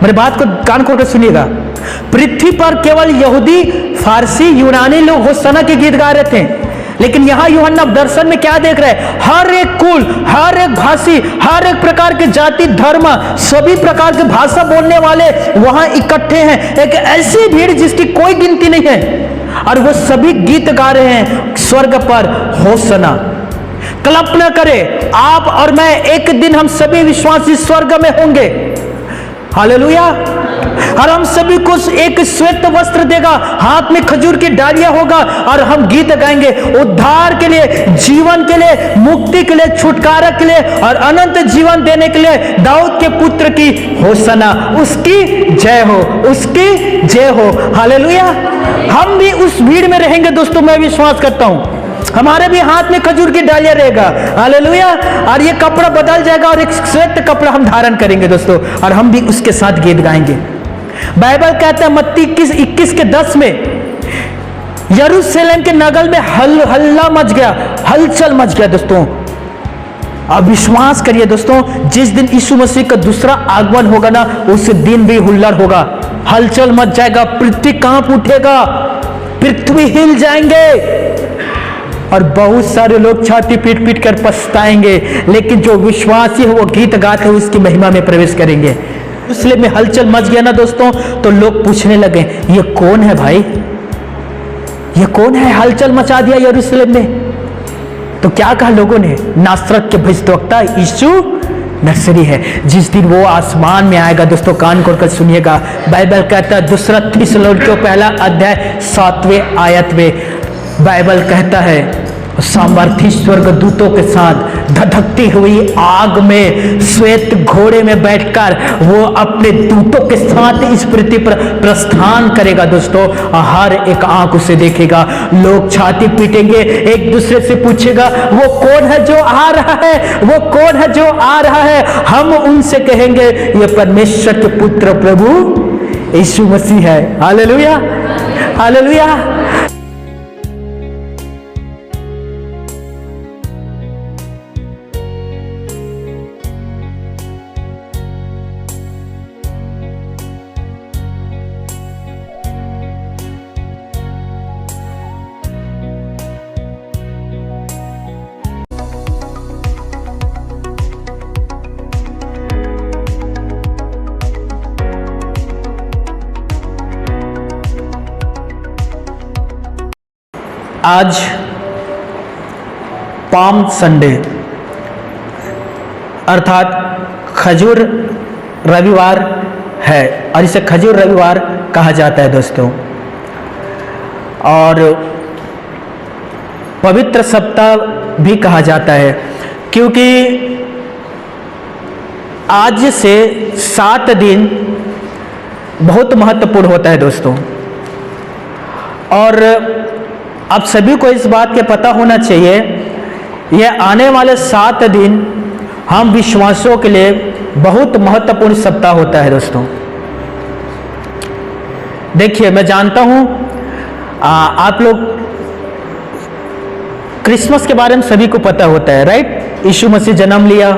मेरी बात को कान खोल कर सुनिएगा। पृथ्वी पर केवल यहूदी, फारसी, यूनानी लोग होसना के गीत गा रहे थे, लेकिन यहां यूहन्ना दर्शन में क्या देख रहे हैं? हर एक कुल, हर एक भाषी, हर एक प्रकार के जाति, धर्म, सभी प्रकार के भाषा बोलने वाले वहां इकट्ठे हैं। एक ऐसी भीड़ जिसकी कोई गिनती नहीं है, और वो सभी गीत गा रहे हैं स्वर्ग पर होसना। कल्पना करें, आप और मैं, एक दिन हम सभी विश्वासी स्वर्ग में होंगे। हालेलुया। और हम सभी को एक श्वेत वस्त्र देगा, हाथ में खजूर की डालियां होगा, और हम गीत गाएंगे उद्धार के लिए, जीवन के लिए, मुक्ति के लिए, छुटकारा के लिए और अनंत जीवन देने के लिए दाऊद के पुत्र की होसना, उसकी जय हो, उसकी जय हो। हालेलुया। हम भी उस भीड़ में रहेंगे दोस्तों, मैं विश्वास करता हूं। हमारे भी हाथ में खजूर की डालियां रहेगा। हालेलुया। और ये कपड़ा बदल जाएगा और एक श्वेत कपड़ा हम धारण करेंगे दोस्तों, और हम भी उसके साथ गीत गाएंगे। बाइबल कहता है मत्ती 21:10 में, यरूशलेम के नगर में हल्ला मच गया, हलचल मच गया दोस्तों। अब विश्वास करिए दोस्तों, जिस दिन यीशु मसीह का दूसरा आगमन होगा ना, उस दिन भी हुल्लड़ होगा, हलचल मच जाएगा, पृथ्वी कांप उठेगा, पृथ्वी हिल जाएंगे, और बहुत सारे लोग छाती पीट पीट कर पछताएंगे, लेकिन जो विश्वासी है वो गीत गाते हुए उसकी महिमा में प्रवेश करेंगे। इसलिए में हलचल मच गया ना दोस्तों, तो लोग पूछने लगे, ये कौन है भाई? ये कौन है, हलचल मचा दिया यरूशलेम में? तो क्या कहा लोगों ने? नासरत के भविष्यद्वक्ता यीशु नसरी है। जिस दिन वो आसमान में आएगा दोस्तों, कान खोलकर सुनिएगा। बाइबल कहता है दूसरा थिस्सलुनीकियों पहला अध्याय 7वें आयत में बाइबल कहता है, सामर्थी स्वर्गदूतों के साथ धधकती हुई आग में श्वेत घोड़े में बैठकर वो अपने दूतों के साथ इस पृथ्वी पर प्रस्थान करेगा दोस्तों। हर एक आंख उसे देखेगा, लोग छाती पीटेंगे, एक दूसरे से पूछेगा वो कौन है जो आ रहा है, वो कौन है जो आ रहा है? हम उनसे कहेंगे ये परमेश्वर के पुत्र प्रभु यीशु मसीह है। Hallelujah, hallelujah. आज पाम संडे अर्थात खजूर रविवार है, और इसे खजूर रविवार कहा जाता है दोस्तों। और पवित्र सप्ताह भी कहा जाता है, क्योंकि आज से 7 दिन बहुत महत्वपूर्ण होता है दोस्तों। और आप सभी को इस बात के पता होना चाहिए, यह आने वाले 7 दिन हम विश्वासियों के लिए बहुत महत्वपूर्ण सप्ताह होता है दोस्तों। देखिए, मैं जानता हूं आप लोग क्रिसमस के बारे में सभी को पता होता है, राइट? यीशु मसीह जन्म लिया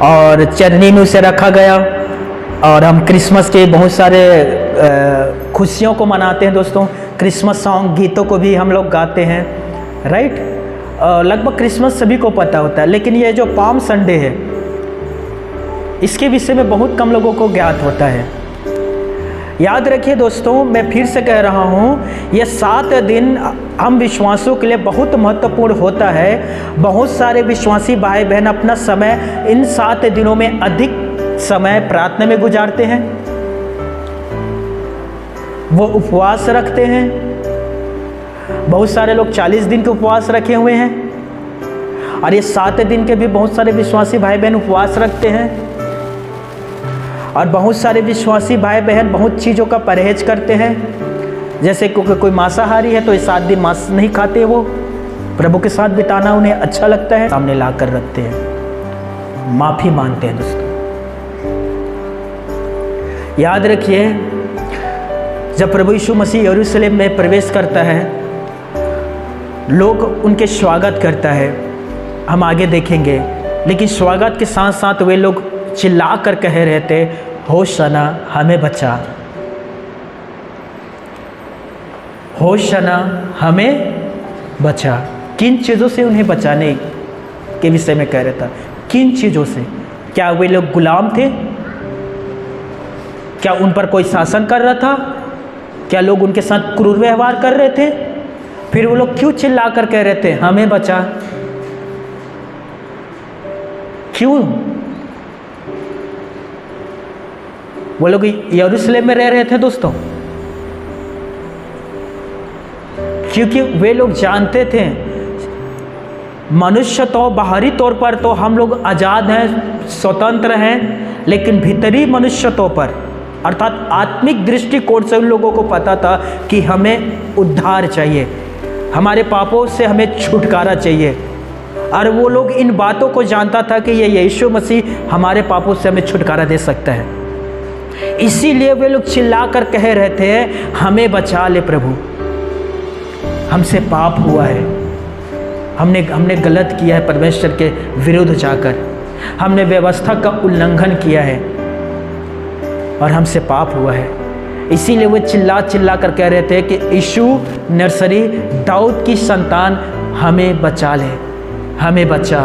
और चरनी में उसे रखा गया, और हम क्रिसमस के बहुत सारे खुशियों को मनाते हैं दोस्तों। क्रिसमस सॉन्ग, गीतों को भी हम लोग गाते हैं, राइट? लगभग क्रिसमस सभी को पता होता है, लेकिन ये जो पाम संडे है, इसके विषय में बहुत कम लोगों को ज्ञात होता है। याद रखिए दोस्तों, मैं फिर से कह रहा हूँ, ये 7 दिन हम विश्वासियों के लिए बहुत महत्वपूर्ण होता है। बहुत सारे विश्वासी भाई बहन अपना समय इन 7 दिनों में अधिक समय प्रार्थना में गुजारते हैं, वो उपवास रखते हैं। बहुत सारे लोग 40 दिन के उपवास रखे हुए हैं, और ये 7 दिन के भी बहुत सारे विश्वासी भाई बहन उपवास रखते हैं। और बहुत सारे विश्वासी भाई बहन बहुत चीज़ों का परहेज करते हैं, जैसे कोई मांसाहारी है तो ये 7 दिन मांस नहीं खाते, वो प्रभु के साथ बिताना उन्हें अच्छा लगता है, सामने ला कर रखते हैं, माफ़ी मांगते हैं दोस्तों। याद रखिए, जब प्रभु यीशु मसीह यरूशलेम में प्रवेश करता है, लोग उनके स्वागत करता है, हम आगे देखेंगे। लेकिन स्वागत के साथ साथ वे लोग चिल्ला कर कह रहे थे, होशाना हमें बचा, होशाना हमें बचा। किन चीज़ों से उन्हें बचाने के विषय में कह रहा था? किन चीज़ों से? क्या वे लोग गुलाम थे? क्या उन पर कोई शासन कर रहा था? क्या लोग उनके साथ क्रूर व्यवहार कर रहे थे? फिर वो लोग क्यों चिल्ला कर कह रहे थे हमें बचा? क्यों? वो लोग यरूशलेम में रह रहे थे दोस्तों, क्योंकि वे लोग जानते थे मनुष्य तो बाहरी तौर पर तो हम लोग आज़ाद हैं, स्वतंत्र हैं, लेकिन भीतरी मनुष्यत्व पर अर्थात आत्मिक दृष्टिकोण से उन लोगों को पता था कि हमें उद्धार चाहिए, हमारे पापों से हमें छुटकारा चाहिए। और वो लोग इन बातों को जानता था कि ये यीशु मसीह हमारे पापों से हमें छुटकारा दे सकता है। इसीलिए वे लोग चिल्ला कर कह रहे थे हमें बचा ले प्रभु, हमसे पाप हुआ है, हमने गलत किया है, परमेश्वर के विरुद्ध जाकर हमने व्यवस्था का उल्लंघन किया है और हमसे पाप हुआ है। इसीलिए वे चिल्ला चिल्ला कर कह रहे थे कि यीशु नर्सरी दाऊद की संतान हमें बचा ले, हमें बचा।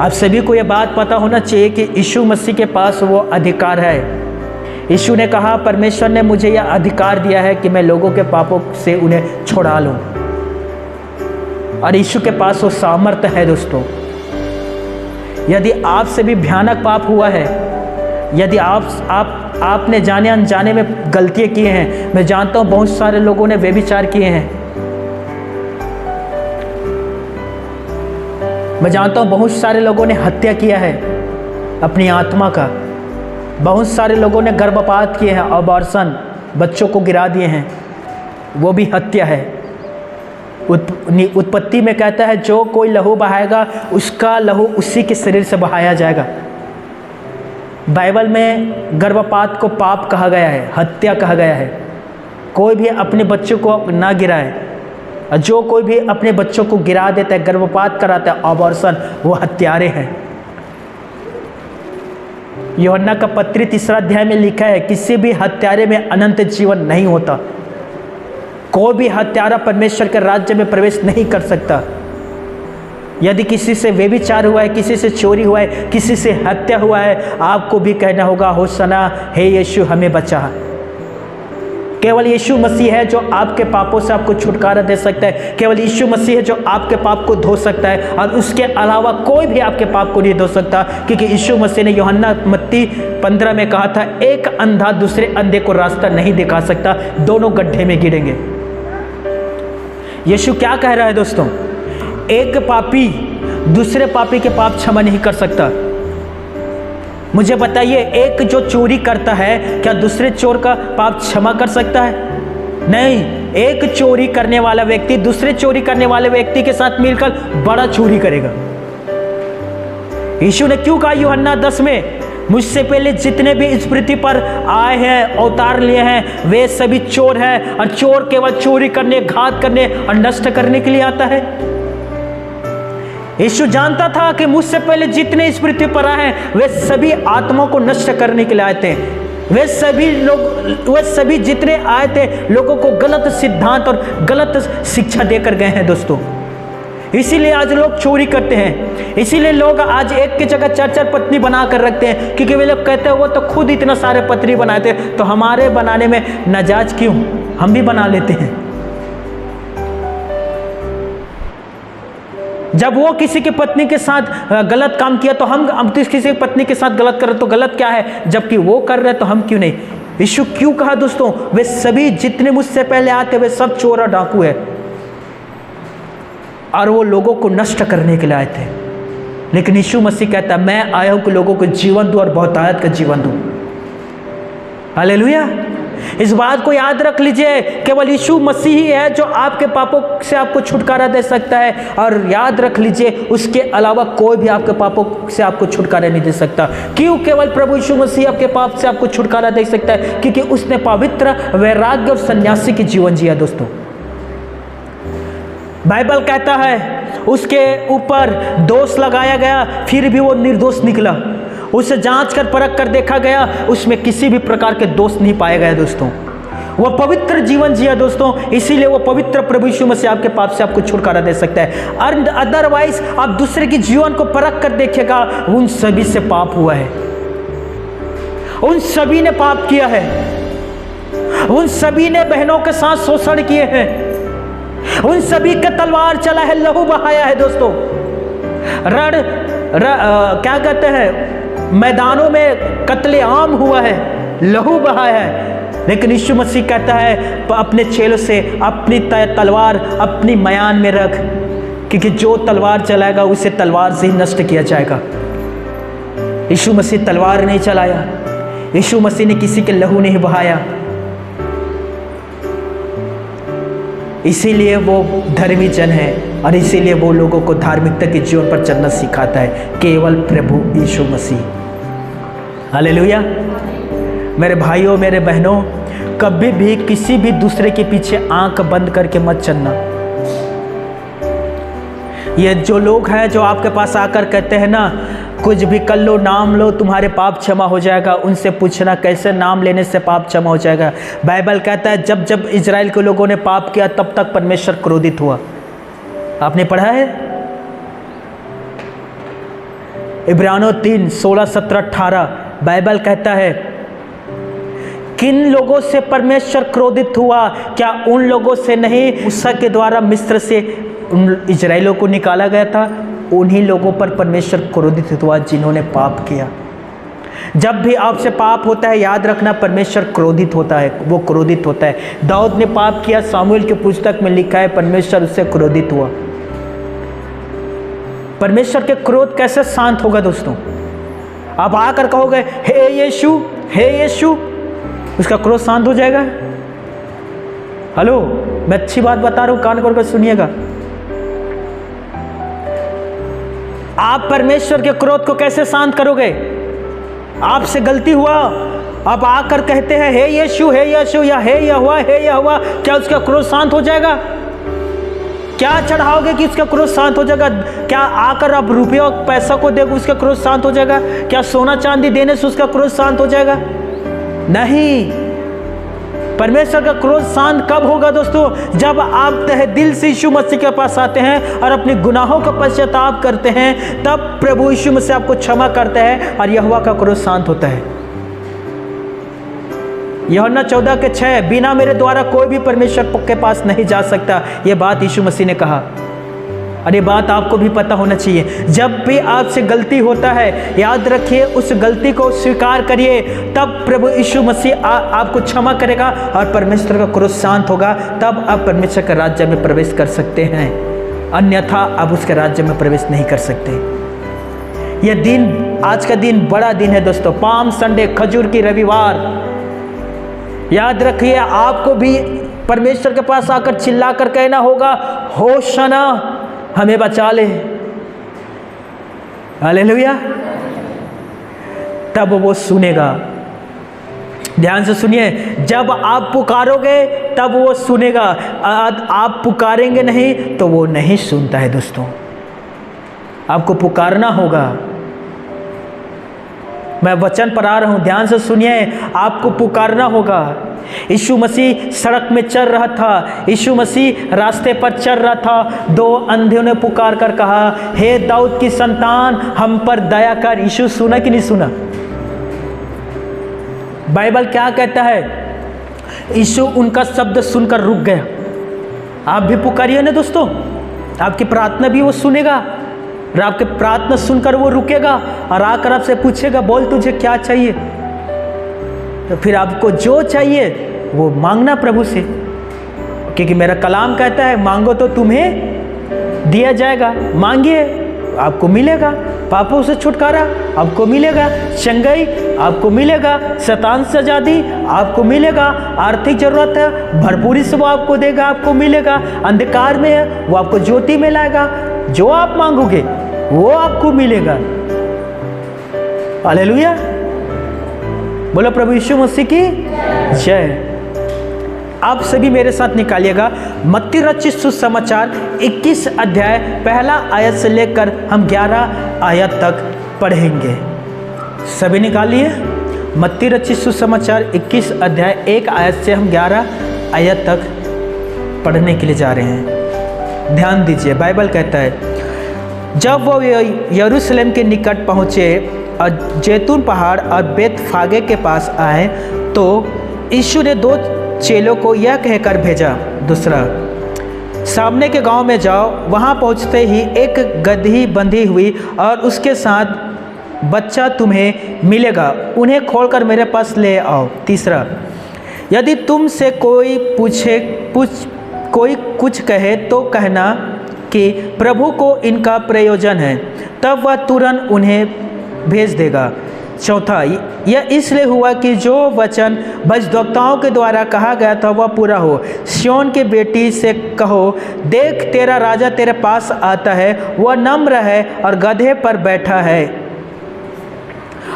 आप सभी को यह बात पता होना चाहिए कि यीशु मसीह के पास वो अधिकार है। यीशु ने कहा परमेश्वर ने मुझे यह अधिकार दिया है कि मैं लोगों के पापों से उन्हें छुड़ा लूं, और यीशु के पास वो सामर्थ्य है दोस्तों। यदि आपसे भी भयानक पाप हुआ है, यदि आपने जाने अनजाने में गलतियां की हैं, मैं जानता हूं बहुत सारे लोगों ने व्यभिचार किए हैं, मैं जानता हूं बहुत सारे लोगों ने हत्या किया है अपनी आत्मा का, बहुत सारे लोगों ने गर्भपात किए हैं, अबॉर्शन, बच्चों को गिरा दिए हैं, वो भी हत्या है। उत्पत्ति में कहता है जो कोई लहू बहाएगा उसका लहू उसी के शरीर से बहाया जाएगा। बाइबल में गर्भपात को पाप कहा गया है, हत्या कहा गया है। कोई भी अपने बच्चों को ना गिराए, और जो कोई भी अपने बच्चों को गिरा देता है, गर्भपात कराता है, अबॉर्शन, वो हत्यारे हैं। यूहन्ना का पत्री 3 अध्याय में लिखा है किसी भी हत्यारे में अनंत जीवन नहीं होता। कोई भी हत्यारा परमेश्वर के राज्य में प्रवेश नहीं कर सकता। यदि किसी से व्यभिचार हुआ है, किसी से चोरी हुआ है, किसी से हत्या हुआ है, आपको भी कहना होगा होशाना, हे यीशु हमें बचा। केवल यीशु मसीह है जो आपके पापों से आपको छुटकारा दे सकता है। केवल यीशु मसीह है जो आपके पाप को धो सकता है, और उसके अलावा कोई भी आपके पाप को नहीं धो सकता, क्योंकि यीशु मसीह ने यूहन्ना मत्ती 15 में कहा था एक अंधा दूसरे अंधे को रास्ता नहीं दिखा सकता, दोनों गड्ढे में गिरेंगे। यीशु क्या कह रहा है दोस्तों? एक पापी दूसरे पापी के पाप क्षमा नहीं कर सकता। मुझे बताइए, एक जो चोरी करता है क्या दूसरे चोर का पाप क्षमा कर सकता है? नहीं। एक चोरी करने वाला व्यक्ति दूसरे चोरी करने वाले व्यक्ति के साथ मिलकर बड़ा चोरी करेगा। यीशु ने क्यों कहा यूहन्ना 10 में, मुझसे पहले जितने भी इस पृथ्वी पर आए हैं, अवतार लिए हैं, वे सभी चोर हैं, और चोर केवल चोरी करने, घात करने और नष्ट करने के लिए आता है। यीशु जानता था कि मुझसे पहले जितने इस पृथ्वी पर आए हैं वे सभी आत्माओं को नष्ट करने के लिए आए थे। वे सभी जितने आए थे लोगों को गलत सिद्धांत और गलत शिक्षा देकर गए हैं दोस्तों। इसीलिए आज लोग चोरी करते हैं, इसीलिए लोग आज एक की जगह 4-4 पत्नी बना कर रखते हैं, क्योंकि वे लोग कहते हैं वो तो खुद इतना सारे पत्नी बनाए थे, तो हमारे बनाने में नाजायज क्यों, हम भी बना लेते हैं। जब वो किसी की पत्नी के साथ गलत काम किया तो हम किसी की पत्नी के साथ गलत कर रहे तो गलत क्या है, जबकि वो कर रहे तो हम क्यों नहीं। यीशु क्यों कहा दोस्तों, वे सभी जितने मुझसे पहले आते वे सब चोर और डाकू है, और वो लोगों को नष्ट करने के लिए आए थे। लेकिन यीशु मसीह कहता मैं आया हूं कि लोगों को जीवन दूं और बहुतायत का जीवन दूं। हालेलुया। इस बात को याद रख लीजिए, केवल यीशु मसीह ही है जो आपके पापों से आपको छुटकारा दे सकता है, और याद रख लीजिए उसके अलावा कोई भी आपके पापों से आपको छुटकारा नहीं दे सकता। क्यों केवल प्रभु यीशु मसीह आपके पाप से आपको छुटकारा दे सकता है? क्योंकि उसने पवित्र, वैराग्य और सन्यासी की जीवन जिया दोस्तों। बाइबल कहता है उसके ऊपर दोष लगाया गया, फिर भी वो निर्दोष निकला। उसे जांच कर परख कर देखा गया, उसमें किसी भी प्रकार के दोष नहीं पाए गए दोस्तों। वह पवित्र जीवन जिया दोस्तों, इसीलिए वो पवित्र प्रभु यीशु मसीह आपके पाप से आपको छुटकारा दे सकता है। और अदरवाइज आप दूसरे के जीवन को परख कर देखेगा, उन सभी से पाप हुआ है, उन सभी ने पाप किया है, उन सभी ने बहनों के साथ शोषण किए हैं, उन सभी का तलवार चला है, लहू बहाया है दोस्तों। क्या कहते हैं, मैदानों में कत्ले आम हुआ है, लहू बहाया है। लेकिन यीशु मसीह कहता है अपने चेलों से अपनी तलवार अपनी मयान में रख, क्योंकि जो तलवार चलाएगा उसे तलवार से ही नष्ट किया जाएगा। यीशु मसीह तलवार नहीं चलाया, यीशु मसीह ने किसी के लहू नहीं बहाया, इसीलिए वो धर्मी जन है और इसीलिए वो लोगों को धार्मिकता के जीवन पर चलना सिखाता है, केवल प्रभु यीशु मसीह। हालेलुया। मेरे भाइयों मेरे बहनों, कभी भी किसी भी दूसरे के पीछे आंख बंद करके मत चलना। ये जो लोग हैं जो आपके पास आकर कहते हैं ना, कुछ भी कर लो, नाम लो, तुम्हारे पाप क्षमा हो जाएगा, उनसे पूछना कैसे नाम लेने से पाप क्षमा हो जाएगा। बाइबल कहता है जब जब इजराइल के लोगों ने पाप किया तब तक परमेश्वर क्रोधित हुआ। आपने पढ़ा है इब्रानियों 3, 16, 17, 18। बाइबल कहता है किन लोगों से परमेश्वर क्रोधित हुआ? क्या उन लोगों से नहीं मूसा के द्वारा मिस्र से उन इजराइलों को निकाला गया था? उन्हीं लोगों पर परमेश्वर क्रोधित हुआ जिन्होंने पाप किया। जब भी आपसे पाप होता है याद रखना परमेश्वर क्रोधित होता है, वो क्रोधित होता है। दाऊद ने पाप किया, सामुएल की पुस्तक में लिखा है परमेश्वर उससे क्रोधित हुआ। परमेश्वर के क्रोध कैसे शांत होगा दोस्तों? आप आकर कहोगे हे यीशु, हे यीशु, उसका क्रोध शांत हो जाएगा? हेलो, मैं अच्छी बात बता रहा हूं, कान खोल कर सुनिएगा। आप परमेश्वर के क्रोध को कैसे शांत करोगे? आपसे गलती हुआ, आप आकर कहते हैं हे यीशु, हे यीशु, या हे यहोवा, हे यहोवा, क्या उसका क्रोध शांत हो जाएगा? क्या चढ़ाओगे कि उसका क्रोध शांत हो जाएगा? क्या आकर आप रुपये पैसा को देगा उसका क्रोध शांत हो जाएगा? क्या सोना चांदी देने से उसका क्रोध शांत हो जाएगा? नहीं। परमेश्वर का क्रोध शांत कब होगा दोस्तों? जब आप तहे दिल से यीशु मसीह के पास आते हैं और अपने गुनाहों का पश्चाताप करते हैं, तब प्रभु यीशु मसीह आपको क्षमा करता है और यहोवा का क्रोध शांत होता है। यूहन्ना 14:6, बिना मेरे द्वारा कोई भी परमेश्वर के पास नहीं जा सकता, यह बात यीशु मसीह ने कहा। और ये बात आपको भी पता होना चाहिए। जब भी आपसे गलती होता है याद रखिए उस गलती को स्वीकार करिए, तब प्रभु यीशु मसीह आपको क्षमा करेगा और परमेश्वर का क्रोध शांत होगा। तब आप परमेश्वर के राज्य में प्रवेश कर सकते हैं, अन्यथा आप उसके राज्य में प्रवेश नहीं कर सकते। यह दिन, आज का दिन बड़ा दिन है दोस्तों, पाम संडे, खजूर की रविवार। याद रखिए आपको भी परमेश्वर के पास आकर चिल्लाकर कहना होगा होशाना, हमें बचा ले। हालेलुया। तब वो सुनेगा। ध्यान से सुनिए, जब आप पुकारोगे तब वो सुनेगा, आप पुकारेंगे नहीं तो वो नहीं सुनता है दोस्तों। आपको पुकारना होगा। मैं वचन पढ़ा रहा हूं, ध्यान से सुनिए, आपको पुकारना होगा। यीशु मसीह सड़क में चल रहा था, यीशु मसीह रास्ते पर चल रहा था। 2 अंधों ने पुकार कर कहा हे दाऊद की संतान हम पर दया कर। यीशु सुना कि नहीं सुना? बाइबल क्या कहता है? यीशु उनका शब्द सुनकर रुक गया। आप भी पुकारिए ना दोस्तों, आपकी प्रार्थना भी वो सुनेगा और आपकी प्रार्थना सुनकर वो रुकेगा और आकर आपसे पूछेगा बोल तुझे क्या चाहिए? तो फिर आपको जो चाहिए वो मांगना प्रभु से, क्योंकि मेरा कलाम कहता है मांगो तो तुम्हें दिया जाएगा, मांगिए आपको मिलेगा। पापों से छुटकारा आपको मिलेगा, चंगाई आपको मिलेगा, शैतान से आजादी आपको मिलेगा, आर्थिक जरूरत है भरपूरी से वो आपको देगा, आपको मिलेगा। अंधकार में है वो आपको ज्योति में लाएगा। जो आप मांगोगे वो आपको मिलेगा। हालेलुया। बोलो प्रभु यीशु मसीह की जय। आप सभी मेरे साथ निकालिएगा मत्ती रचित सुसमाचार 21 अध्याय 1 आयत से लेकर हम 11 आयत तक पढ़ेंगे। सभी निकालिए मत्ती रचित सुसमाचार 21 अध्याय 1 आयत से हम 11 आयत तक पढ़ने के लिए जा रहे हैं। ध्यान दीजिए, बाइबल कहता है, जब वो यरूशलेम के निकट पहुँचे और जैतून पहाड़ और बेतफागे के पास आए तो यीशु ने 2 चेलों को यह कहकर भेजा, दूसरा, सामने के गांव में जाओ, वहां पहुंचते ही एक गदही बंधी हुई और उसके साथ बच्चा तुम्हें मिलेगा, उन्हें खोलकर मेरे पास ले आओ। तीसरा, यदि तुमसे कोई कुछ कहे तो कहना कि प्रभु को इनका प्रयोजन है, तब वह तुरंत उन्हें भेज देगा। चौथा, यह इसलिए हुआ कि जो वचन भविष्यद्वक्ताओं के द्वारा कहा गया था वह पूरा हो। सिय्योन की बेटी से कहो, देख तेरा राजा तेरे पास आता है, वह नम्र है और गधे पर बैठा है,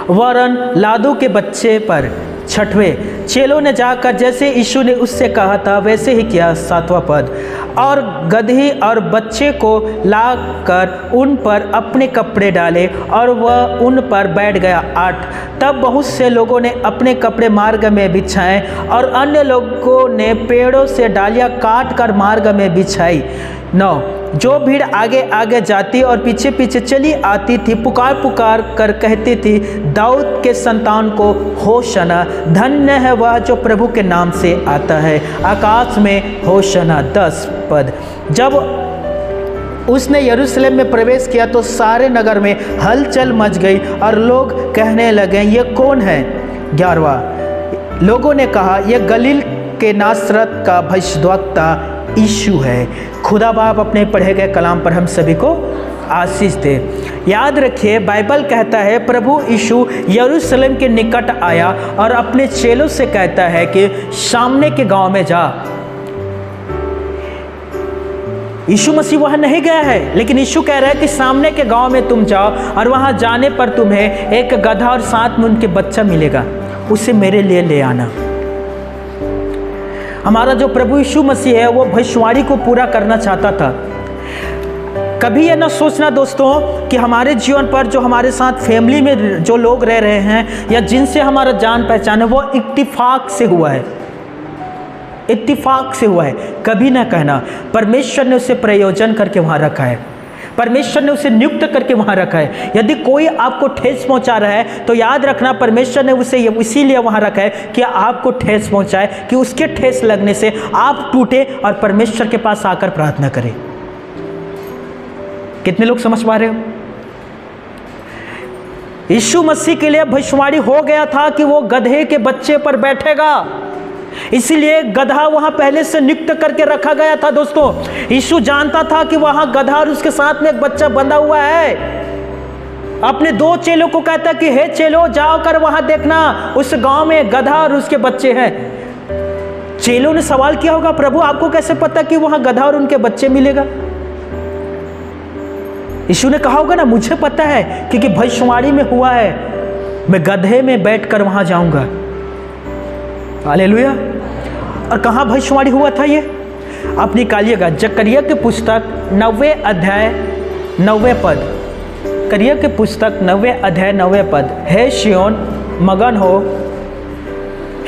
वरन लादू के बच्चे पर। छठवें, चेलों ने जाकर जैसे यीशु ने उससे कहा था वैसे ही किया। 7वां पद, और गदही और बच्चे को लाकर उन पर अपने कपड़े डाले और वह उन पर बैठ गया। 8, तब बहुत से लोगों ने अपने कपड़े मार्ग में बिछाए और अन्य लोगों ने पेड़ों से डालियां काट कर मार्ग में बिछाई। 9, जो भीड़ आगे आगे जाती और पीछे पीछे चली आती थी, पुकार पुकार कर कहती थी, दाऊद के संतान को होशना, धन्य है वह जो प्रभु के नाम से आता है, आकाश में होशना। 10 पद, जब उसने यरूशलेम में प्रवेश किया तो सारे नगर में हलचल मच गई और लोग कहने लगे, ये कौन है? 11वां, लोगों ने कहा, यह गलील के नासरत का भविष्यद्वक्ता यीशु है। खुदा बाप अपने पढ़े गए कलाम पर हम सभी को आशीष दे। याद रखिए, बाइबल कहता है प्रभु यीशु यरूशलेम के निकट आया और अपने चेलों से कहता है कि सामने के गांव में जा। यीशु मसीह वहां नहीं गया है, लेकिन यीशु कह रहा है कि सामने के गांव में तुम जाओ और वहां जाने पर तुम्हें एक गधा और साथ में उनके बच्चा मिलेगा, उसे मेरे लिए ले आना। हमारा जो प्रभु यीशु मसीह है वो भविष्यवाणी को पूरा करना चाहता था। कभी ये ना सोचना दोस्तों कि हमारे जीवन पर जो हमारे साथ फैमिली में जो लोग रह रहे हैं या जिनसे हमारा जान पहचान है वो इत्तिफाक से हुआ है, इत्तिफाक से हुआ है। कभी ना कहना, परमेश्वर ने उसे प्रयोजन करके वहाँ रखा है, परमेश्वर ने उसे नियुक्त करके वहाँ रखा है। यदि कोई आपको ठेस पहुँचा रहा है तो याद रखना, परमेश्वर ने उसे इसीलिए वहाँ रखा है कि आपको ठेस पहुँचाए, कि उसके ठेस लगने से आप टूटे और परमेश्वर के पास आकर प्रार्थना करें। कितने लोग समझ पा रहे हो? यीशु मसीह के लिए भविष्यवाणी हो गया था कि वो गधे के बच्चे पर बैठेगा, इसीलिए गधा वहां पहले से नियुक्त करके रखा गया था। दोस्तों, यीशु जानता था कि वहां गधा और उसके साथ में एक बच्चा बंधा हुआ है। अपने 2 चेलों को कहता कि हे चेलो, जाओ कर वहां देखना, उस गांव में गधा और उसके बच्चे हैं। चेलों ने सवाल किया होगा, प्रभु आपको कैसे पता कि वहां गधा और उनके बच्चे मिलेगा? यीशु ने कहा होगा ना, मुझे पता है क्योंकि भविष्यवाणी में हुआ है, मैं गधे में बैठकर वहां जाऊंगा। हालेलुया। और कहाँ भविष्यवाणी हुआ था ये? आप निकालिएगा जकरिया की पुस्तक 9वें अध्याय 9वें पद। जकरिया की पुस्तक 9वें अध्याय 9वें पद, हे सिय्योन मगन हो,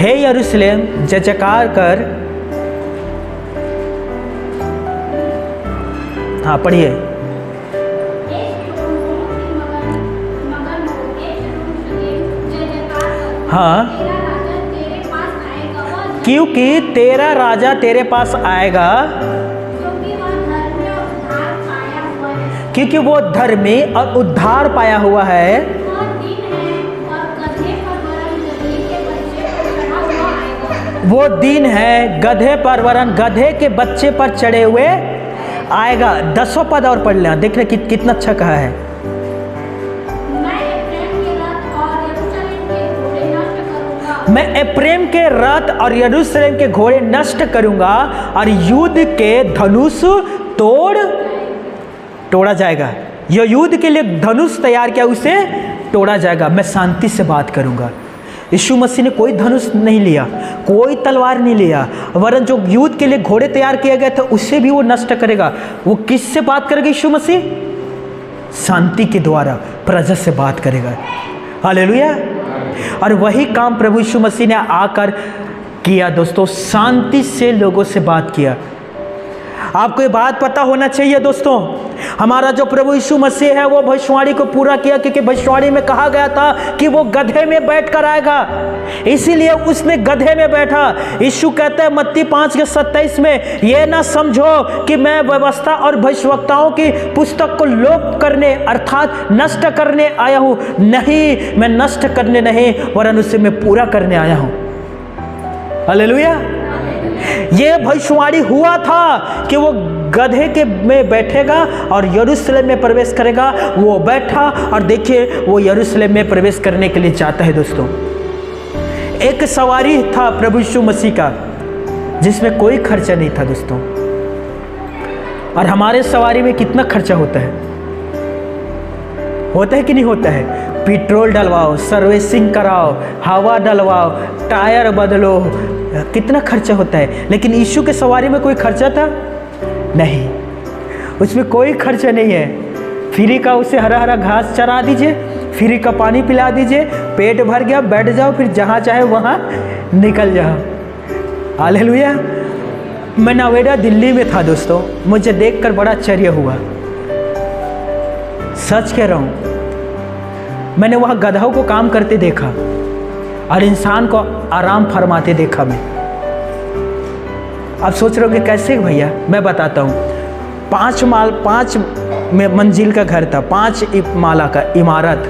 हे यरूशलेम जय जयकार कर। हाँ पढ़िए। हाँ, क्योंकि तेरा राजा तेरे पास आएगा, क्योंकि वो धर्मी और उद्धार पाया हुआ है। वो दिन है गधे पर वरन गधे के बच्चे पर चढ़े हुए आएगा। 10वां पद और पढ़ लें, देख रहे कितना अच्छा कहा है। मैं एप्रैम के रथ और यरूशलेम के घोड़े नष्ट करूंगा और युद्ध के धनुष तोड़ा जाएगा। यह युद्ध के लिए धनुष तैयार किया, उसे तोड़ा जाएगा। मैं शांति से बात करूंगा। यीशु मसीह ने कोई धनुष नहीं लिया, कोई तलवार नहीं लिया, वरन जो युद्ध के लिए घोड़े तैयार किए गए थे उसे भी वो नष्ट करेगा। वो किससे बात करेगा? यीशु मसीह शांति के द्वारा प्रजा से बात करेगा। हालेलुया। और वही काम प्रभु यीशु मसीह ने आकर किया दोस्तों, शांति से लोगों से बात किया। आपको ये बात पता होना चाहिए दोस्तों, हमारा जो प्रभु यीशु मसीह है वो भविष्यवाणी को पूरा किया, क्योंकि भविष्यवाणी में कहा गया था कि वो गधे में बैठकर आएगा, इसीलिए उसने गधे में बैठा। यीशु कहते हैं मत्ती 5:27 में, ये ना समझो कि मैं व्यवस्था और भविष्यवक्ताओं की पुस्तक को लोप करने अर्थात नष्ट करने आया हूँ। नहीं, मैं नष्ट करने नहीं वरन उसे मैं पूरा करने आया हूँ। हालेलुया। ये भविष्यवाणी हुआ था कि वो गधे के में बैठेगा और यरूशलेम में प्रवेश करेगा। वो बैठा और देखिए वो यरूशलेम में प्रवेश करने के लिए जाता है दोस्तों। एक सवारी था प्रभु यीशु मसीह का जिसमें कोई खर्चा नहीं था दोस्तों। और हमारे सवारी में कितना खर्चा होता है कि नहीं होता है? पेट्रोल डलवाओ, सर्विसिंग कराओ, हवा डलवाओ, टायर बदलो, कितना खर्चा होता है। लेकिन यीशु के सवारी में कोई खर्चा था नहीं, उसमें कोई खर्चा नहीं है। फ्री का उसे हरा हरा घास चरा दीजिए, फ्री का पानी पिला दीजिए, पेट भर गया, बैठ जाओ, फिर जहाँ चाहे वहाँ निकल जाओ। हालेलुया। मैं नोएडा दिल्ली में था दोस्तों, मुझे देखकर बड़ा आश्चर्य हुआ, सच कह रहा हूँ। मैंने वहाँ गधाओं को काम करते देखा और इंसान को आराम फरमाते देखा। मैं अब सोच रहे होंगे कैसे भैया, मैं बताता हूँ। 5 मंजिल का घर था, 5 माला का इमारत,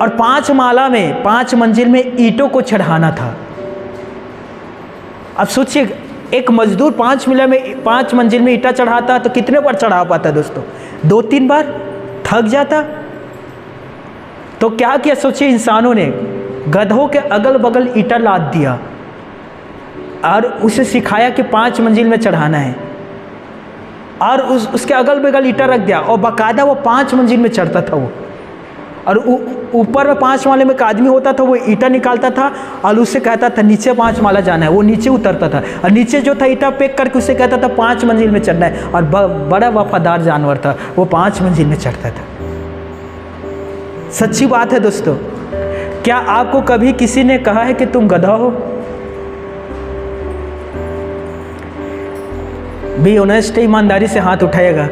और 5 माला में 5 मंजिल में ईंटों को चढ़ाना था। अब सोचिए एक मजदूर 5 मंजिल में ईंटा चढ़ाता तो कितने बार चढ़ा पाता दोस्तों? 2-3 बार, थक जाता। तो क्या किया सोचिए, इंसानों ने गधों के अगल बगल ईंटा लाद दिया और उसे सिखाया कि 5 मंजिल में चढ़ाना है, और उसके अगल बगल ईंटा रख दिया, और बाकायदा वो 5 मंजिल में चढ़ता था वो। और ऊपर में 5 माले में एक आदमी होता था, वो ईंटा निकालता था और उससे कहता था नीचे 5 माला जाना है। वो नीचे उतरता था और नीचे जो था ईंटा पैक करके उसे कहता था 5 मंजिल में चढ़ना है। और बड़ा वफादार जानवर था, वो 5 मंजिल में चढ़ता था। सच्ची बात है दोस्तों। क्या आपको कभी किसी ने कहा है कि तुम गधा हो? बी ऑनेस्ट, ईमानदारी से हाथ उठाएगा।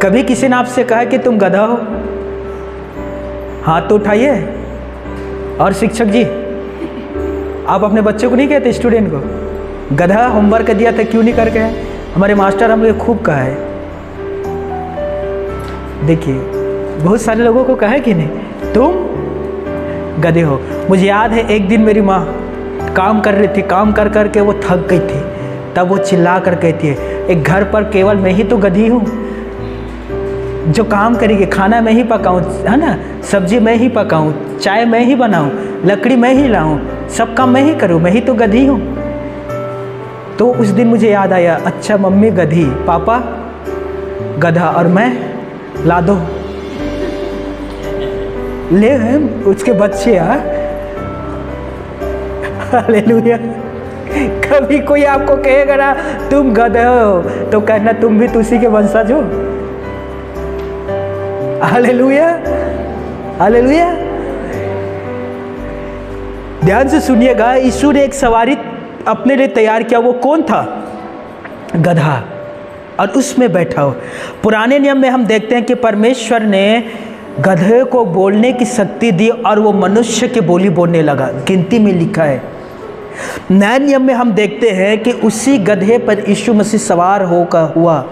कभी किसी ने आपसे कहा है कि तुम गधा हो? हाथ तो उठाइए। और शिक्षक जी, आप अपने बच्चों को नहीं कहते, स्टूडेंट को, गधा होमवर्क दिया था क्यों नहीं करके? हमारे मास्टर हमने खूब कहा है। देखिए बहुत सारे लोगों को कहा है कि नहीं तुम गधे हो। मुझे याद है एक दिन मेरी माँ काम कर रही थी, काम कर कर के वो थक गई थी, तब वो चिल्ला कर कहती है, एक घर पर केवल मैं ही तो गधी हूँ जो काम करेगी, खाना मैं ही पकाऊँ, है ना, सब्जी मैं ही पकाऊँ, चाय मैं ही बनाऊँ, लकड़ी मैं ही लाऊँ, सब काम मैं ही करूँ, मैं ही तो गधी हूँ। तो उस दिन मुझे याद आया, अच्छा मम्मी गधी, पापा गधा और मैं लादो ले हैं उसके बच्चे। हालेलुया। कभी कोई आपको कहेगा ना तुम गधे हो तो कहना तुम भी तो उसी के वंशज हो। Hallelujah, hallelujah. ध्यान से सुनिएगा, यीशु ने एक सवारी अपने लिए तैयार किया। वो कौन था? गधा, और उसमें बैठा हो। पुराने नियम में हम देखते हैं कि परमेश्वर ने गधे को बोलने की शक्ति दी और वो मनुष्य की बोली बोलने लगा। गिनती में लिखा है। नए नियम में हम देखते हैं कि उसी गधे पर यीशु मसीह सवार होकर हुआ।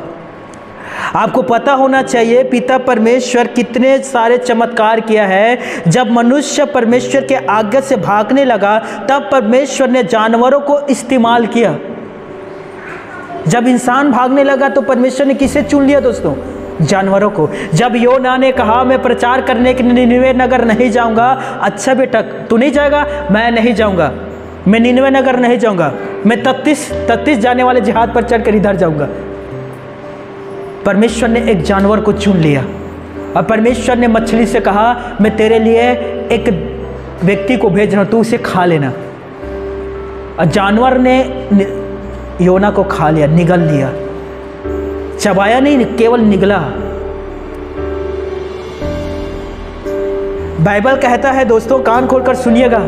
आपको पता होना चाहिए पिता परमेश्वर कितने सारे चमत्कार किया है। जब मनुष्य परमेश्वर के आगे से भागने लगा तब परमेश्वर ने जानवरों को इस्तेमाल किया। जब इंसान भागने लगा तो परमेश्वर ने किसे चुन लिया दोस्तों? जानवरों को। जब योना ने कहा मैं प्रचार करने के निनवे नगर नहीं जाऊंगा, अच्छा बेटा तू नहीं जाएगा, मैं नहीं जाऊंगा, मैं निनवे नगर नहीं जाऊंगा, मैं 33 जाने वाले जिहाद पर चढ़कर इधर जाऊंगा। परमेश्वर ने एक जानवर को चुन लिया और परमेश्वर ने मछली से कहा मैं तेरे लिए एक व्यक्ति को भेज रहा हूं, तू उसे खा लेना। और जानवर ने योना को खा लिया, निगल लिया, चबाया नहीं, केवल निगला। बाइबल कहता है दोस्तों, कान खोलकर सुनिएगा,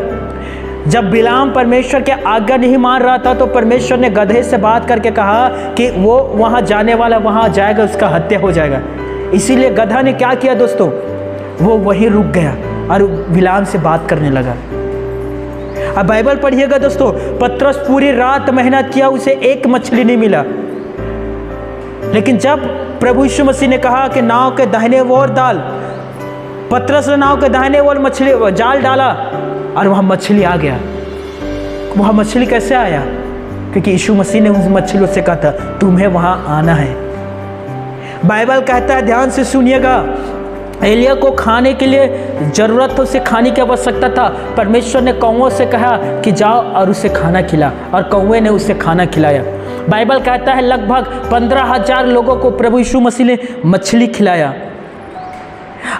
जब बिलाम परमेश्वर के आज्ञा नहीं मान रहा था तो परमेश्वर ने गधे से बात करके कहा कि वो वहाँ जाने वाला वहाँ जाएगा, उसका हत्या हो जाएगा। इसीलिए गधा ने क्या किया दोस्तों, वो वहीं रुक गया और बिलाम से बात करने लगा। अब बाइबल पढ़िएगा दोस्तों, पतरस पूरी रात मेहनत किया, उसे एक मछली नहीं मिला। लेकिन जब प्रभु यीशु मसीह ने कहा कि नाव के दाहिने ओर डाल, पतरस ने नाव के दाहिने ओर मछली जाल डाला और वहाँ मछली आ गया। वहाँ मछली कैसे आया? क्योंकि यीशु मसीह ने उस मछलियों से कहा था तुम्हें वहाँ आना है। बाइबल कहता है, ध्यान से सुनिएगा, एलिया को खाने के लिए ज़रूरत तो उसे खाने की आवश्यकता था। परमेश्वर ने कौवे से कहा कि जाओ और उसे खाना खिला, और कौवे ने उसे खाना खिलाया। बाइबल कहता है लगभग 15,000 लोगों को प्रभु यीशु मसीह ने मछली खिलाया।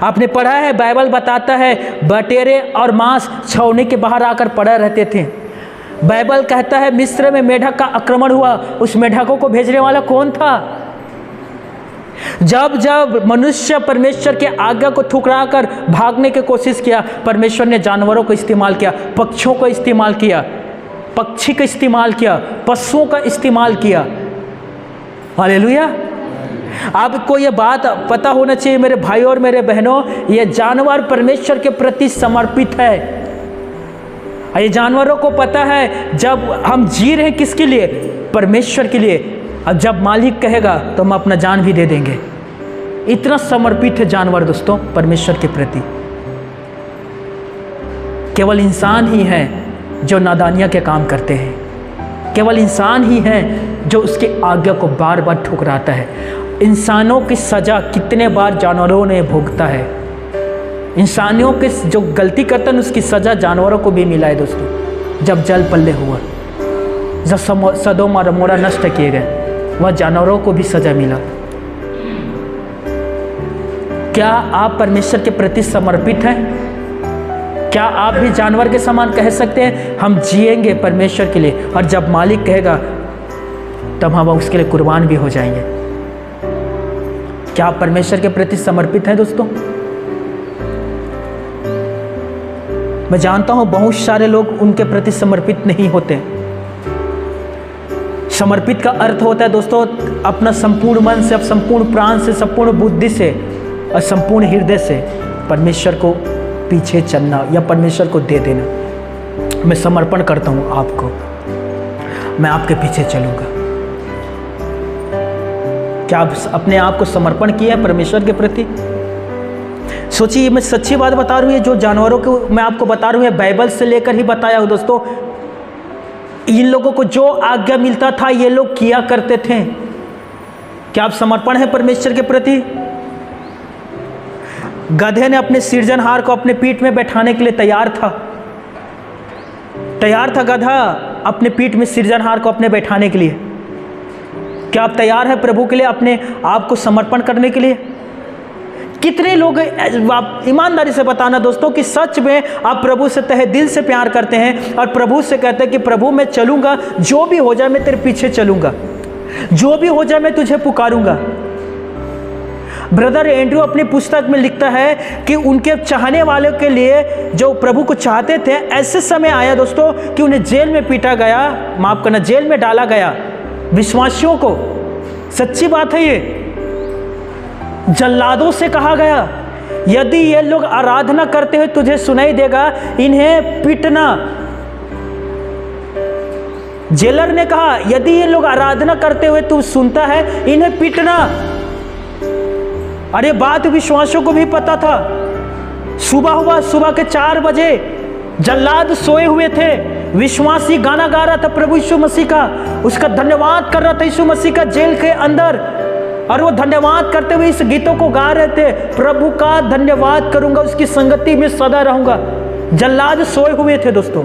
आपने पढ़ा है, बाइबल बताता है बटेरे और मांस छावनी के बाहर आकर पड़े रहते थे। बाइबल कहता है मिस्र में मेढक का आक्रमण हुआ, उस मेढकों को भेजने वाला कौन था? जब जब मनुष्य परमेश्वर के आज्ञा को ठुकरा कर भागने की कोशिश किया, परमेश्वर ने जानवरों को इस्तेमाल किया, पक्षियों को इस्तेमाल किया, पक्षी का इस्तेमाल किया, पशुओं का इस्तेमाल किया। हालेलुया। आपको ये बात पता होना चाहिए मेरे भाइयों और मेरे बहनों, ये जानवर परमेश्वर के प्रति समर्पित है। ये जानवरों को पता है जब हम जी रहे हैं किसके लिए? परमेश्वर के लिए। अब जब मालिक कहेगा तो हम अपना जान भी दे देंगे। इतना समर्पित है जानवर दोस्तों परमेश्वर के प्रति। केवल इंसान ही है जो नादानियाँ के काम करते हैं, केवल इंसान ही है जो उसकी आज्ञा को बार बार ठुकराता है। इंसानों की सज़ा कितने बार जानवरों ने भुगता है। इंसानियों के जो गलती करते हैं उसकी सज़ा जानवरों को भी मिला है दोस्तों। जब जल पल्ले हुआ, जब सदोम और अमोरा नष्ट किए गए, वह जानवरों को भी सज़ा मिला। क्या आप परमेश्वर के प्रति समर्पित हैं? क्या आप भी जानवर के समान कह सकते हैं हम जिएंगे परमेश्वर के लिए, और जब मालिक कहेगा तब हम उसके लिए कुर्बान भी हो जाएंगे? क्या आप परमेश्वर के प्रति समर्पित हैं दोस्तों? मैं जानता हूं बहुत सारे लोग उनके प्रति समर्पित नहीं होते। समर्पित का अर्थ होता है दोस्तों अपना संपूर्ण मन से, संपूर्ण प्राण से, संपूर्ण बुद्धि से और संपूर्ण हृदय से परमेश्वर को पीछे चलना या परमेश्वर को दे देना। मैं समर्पण करता हूं आपको, मैं आपके पीछे चलूंगा। क्या आप अपने आप को समर्पण किया है परमेश्वर के प्रति? सोचिए, मैं सच्ची बात बता रहा हूँ, जो जानवरों को मैं आपको बता रहा हूँ बाइबल से लेकर ही बताया हूँ दोस्तों। इन लोगों को जो आज्ञा मिलता था ये लोग किया करते थे। क्या आप समर्पण है परमेश्वर के प्रति? गधे ने अपने सृजनहार को अपने पीठ में बैठाने के लिए तैयार था गधा अपने पीठ में सृजनहार को अपने बैठाने के लिए। क्या आप तैयार हैं प्रभु के लिए अपने आप को समर्पण करने के लिए? कितने लोग, आप ईमानदारी से बताना दोस्तों कि सच में आप प्रभु से तहे दिल से प्यार करते हैं और प्रभु से कहते हैं कि प्रभु मैं चलूंगा, जो भी हो जाए मैं तेरे पीछे चलूंगा, जो भी हो जाए मैं तुझे पुकारूंगा। ब्रदर एंड्रू अपनी पुस्तक में लिखता है कि उनके चाहने वालों के लिए, जो प्रभु को चाहते थे, ऐसे समय आया दोस्तों कि उन्हें जेल में पीटा गया, माफ करना, जेल में डाला गया विश्वासियों को। सच्ची बात है ये। जल्लादों से कहा गया यदि ये लोग आराधना करते हुए तुझे सुनाई देगा इन्हें पीटना। जेलर ने कहा यदि ये लोग आराधना करते हुए तू सुनता है इन्हें पीटना। अरे बात विश्वासियों को भी पता था। सुबह हुआ, सुबह के 4 बजे जल्लाद सोए हुए थे, विश्वासी गाना गा रहा था प्रभु यीशु मसीह का, उसका धन्यवाद कर रहा था यीशु मसीह का जेल के अंदर, और वो धन्यवाद करते हुए इस गीतों को गा रहे थे, प्रभु का धन्यवाद करूंगा, उसकी संगति में सदा रहूंगा। जल्लाद सोए हुए थे दोस्तों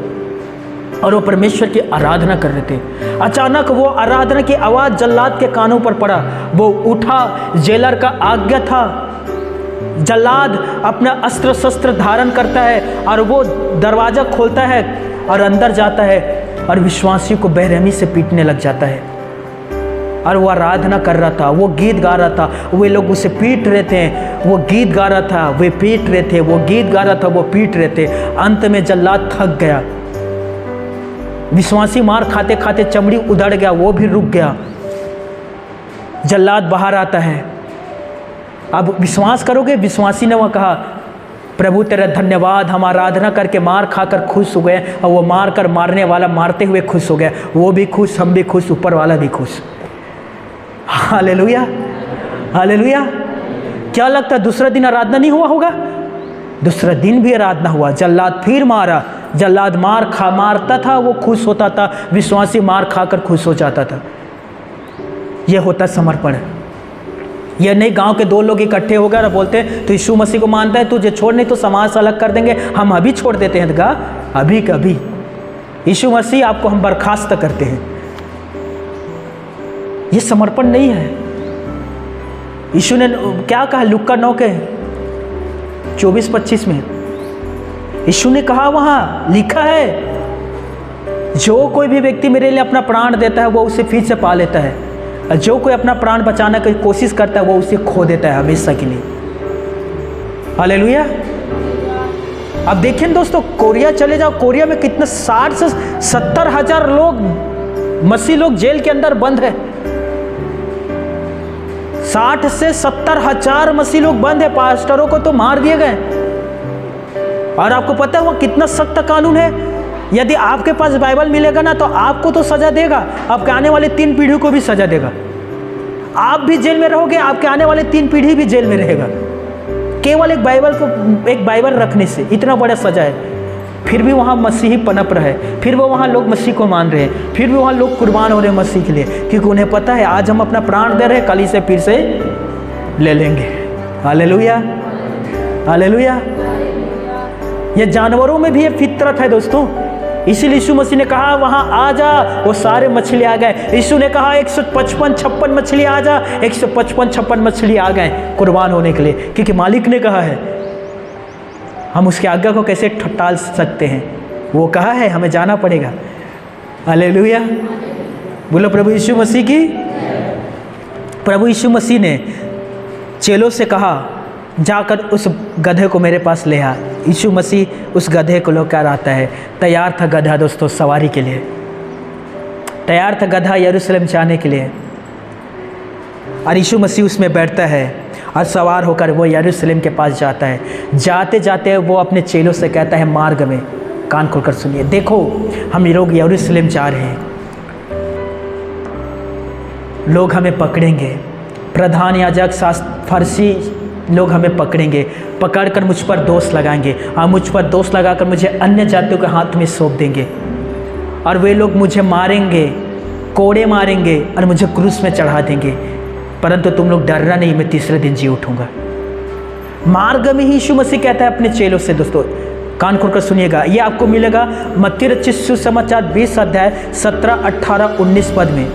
और वो परमेश्वर की आराधना कर रहे थे। अचानक वो आराधना की आवाज जल्लाद के कानों पर पड़ा, वो उठा, जेलर का आज्ञा था। जल्लाद अपना अस्त्र शस्त्र धारण करता है और वो दरवाजा खोलता है और अंदर जाता है और विश्वासियों को बेरहमी से पीटने लग जाता है। और वो आराधना कर रहा था, वो गीत गा रहा था, वे लोग उसे पीट रहे थे, वो गीत गा रहा था, वे पीट रहे थे, वो गीत गा रहा था, वो पीट रहे थे। अंत में जल्लाद थक गया, विश्वासी मार खाते खाते चमड़ी उधड़ गया, वो भी रुक गया। जल्लाद बाहर आता है। अब विश्वास करोगे, विश्वासी ने वह कहा, प्रभु तेरा धन्यवाद, हम आराधना करके मार खाकर खुश हो गए, और वो मार कर मारने वाला मारते हुए खुश हो गया, वो भी खुश, हम भी खुश, ऊपर वाला भी खुश। Hallelujah, hallelujah. क्या लगता है दूसरा दिन आराधना नहीं हुआ होगा? दूसरा दिन भी आराधना हुआ। जल्लाद फिर मारा, जल्लाद मारता था, वो खुश होता था, विश्वासी मार खाकर खुश हो जाता था। यह होता समर्पण। यह नहीं गांव के 2 लोग इकट्ठे हो गए और बोलते हैं तो यीशु मसीह को मानता है, तुझे छोड़, नहीं तो समाज से अलग कर देंगे, हम अभी छोड़ देते हैं। तो अभी कभी यीशु मसीह आपको हम बर्खास्त करते हैं। यह समर्पण नहीं है। यीशु ने क्या कहा लुक्का 9:24-25 में? यीशु ने कहा, वहां लिखा है, जो कोई भी व्यक्ति मेरे लिए अपना प्राण देता है वो उसे फिर से पा लेता है, और जो कोई अपना प्राण बचाने की कोशिश करता है वो उसे खो देता है हमेशा के लिए। हालेलुया। अब देखिए दोस्तों, कोरिया चले जाओ, कोरिया में कितने 60 से 70 हजार लोग, मसीह लोग जेल के अंदर बंद है। 60 से 70 हजार मसीह लोग बंद है, पास्टरों को तो मार दिए गए। और आपको पता है वो कितना सख्त कानून है? यदि आपके पास बाइबल मिलेगा ना तो आपको तो सजा देगा, आपके आने वाले 3 पीढ़ी को भी सजा देगा। आप भी जेल में रहोगे, आपके आने वाले 3 पीढ़ी भी जेल में रहेगा, केवल एक बाइबल रखने से। इतना बड़ा सजा है। फिर भी वहाँ मसीही पनप रहे, फिर वो वहाँ लोग मसीह को मान रहे हैं, फिर भी वहाँ लोग कुर्बान हो रहे हैं मसीह के लिए, क्योंकि उन्हें पता है आज हम अपना प्राण दे रहे हैं, कल ही से फिर से ले लेंगे। Hallelujah, hallelujah. ये जानवरों में भी ये फितरत है दोस्तों। इसीलिए यीशु मसीह ने कहा वहां आ जा, वो सारे मछली आ गए। यीशु ने कहा 155-56 मछली आ जा, 155-56 मछली आ गए कुर्बान होने के लिए, क्योंकि मालिक ने कहा है। हम उसकी आज्ञा को कैसे टाल सकते हैं? वो कहा है, हमें जाना पड़ेगा। हालेलुया, बोलो प्रभु यीशु मसीह की। प्रभु यीशु मसीह ने चेलों से कहा, जाकर उस गधे को मेरे पास ले आ। यीशु मसीह उस गधे को लेकर आता है। तैयार था गधा दोस्तों सवारी के लिए, तैयार था गधा यरूशलेम जाने के लिए, और यीशु मसीह उसमें बैठता है और सवार होकर वो यरूशलेम के पास जाता है। जाते जाते वो अपने चेलों से कहता है, मार्ग में कान खोलकर सुनिए, देखो हम लोग यरूशलेम जा रहे हैं, लोग हमें पकड़ेंगे, प्रधान याजक शास्त्री फरीसी लोग हमें पकड़ेंगे, पकड़कर मुझ पर दोष लगाएंगे, और मुझ पर दोष लगाकर मुझे अन्य जातियों के हाथ में सौंप देंगे, और वे लोग मुझे मारेंगे, कोड़े मारेंगे और मुझे क्रूस में चढ़ा देंगे, परंतु तुम लोग डरना नहीं, मैं तीसरे दिन जी उठूंगा। मार्ग में ही यीशु मसीह कहता है अपने चेलों से, दोस्तों कान खोलकर सुनिएगा, ये आपको मिलेगा मत्ती रचित सुसमाचार 20 अध्याय 17, 18, 19 पद में।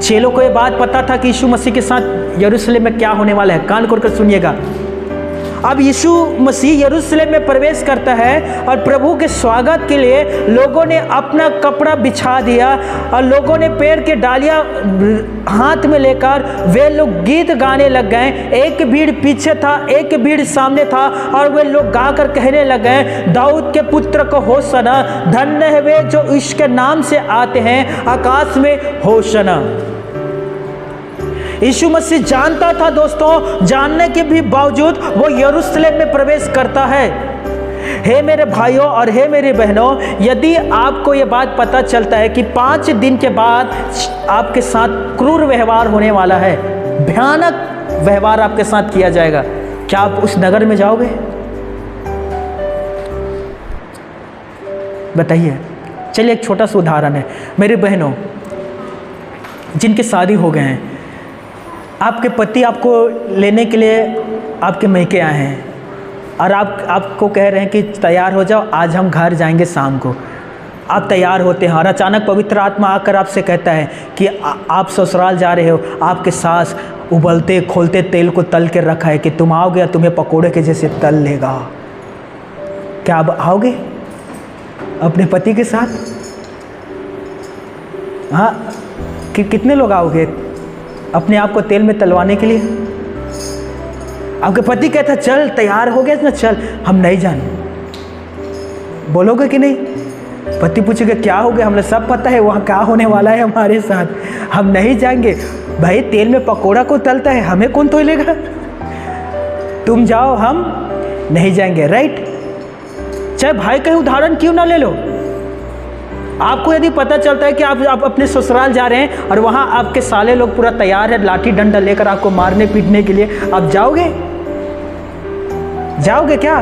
चेलों को ये बात पता था कि यीशु मसीह के साथ यरूशलेम में क्या होने वाला है। कान खोलकर सुनिएगा। अब यीशु मसीह यरूशलेम में प्रवेश करता है और प्रभु के स्वागत के लिए लोगों ने अपना कपड़ा बिछा दिया, और लोगों ने पेड़ के डालियां हाथ में लेकर वे लोग गीत गाने लग गए। एक भीड़ पीछे था, एक भीड़ सामने था, और वे लोग गाकर कहने लग गए, दाऊद के पुत्र को होशना, धन्य है वे जो उसके नाम से आते हैं, आकाश में होशना। यीशु मसीह जानता था दोस्तों, जानने के भी बावजूद वो यरूशलेम में प्रवेश करता है। हे मेरे भाइयों और हे मेरी बहनों, यदि आपको ये बात पता चलता है कि 5 दिन के बाद आपके साथ क्रूर व्यवहार होने वाला है, भयानक व्यवहार आपके साथ किया जाएगा, क्या आप उस नगर में जाओगे? बताइए। चलिए एक छोटा सा उदाहरण है। मेरी बहनों जिनकी शादी हो गए हैं, आपके पति आपको लेने के लिए आपके मैके आए हैं, और आपको कह रहे हैं कि तैयार हो जाओ, आज हम घर जाएंगे शाम को। आप तैयार होते हैं और अचानक पवित्र आत्मा आकर आपसे कहता है कि आप ससुराल जा रहे हो, आपके सास उबलते खोलते तेल को तल के रखा है कि तुम आओगे, तुम्हें पकोड़े के जैसे तल लेगा। क्या आप आओगे अपने पति के साथ? हाँ कितने लोग आओगे अपने आप को तेल में तलवाने के लिए? आपके पति कहता चल तैयार हो गया ना, चल। हम नहीं जाने, बोलोगे कि नहीं? पति पूछेगा क्या हो गया? हमें सब पता है वहाँ क्या होने वाला है हमारे साथ, हम नहीं जाएंगे। भाई तेल में पकोड़ा को तलता है, हमें कौन तोलेगा? तुम जाओ, हम नहीं जाएंगे, राइट? चाहे भाई का उदाहरण क्यों ना ले लो। आपको यदि पता चलता है कि आप अपने ससुराल जा रहे हैं और वहाँ आपके साले लोग पूरा तैयार है लाठी डंडा लेकर आपको मारने पीटने के लिए, आप जाओगे? जाओगे क्या?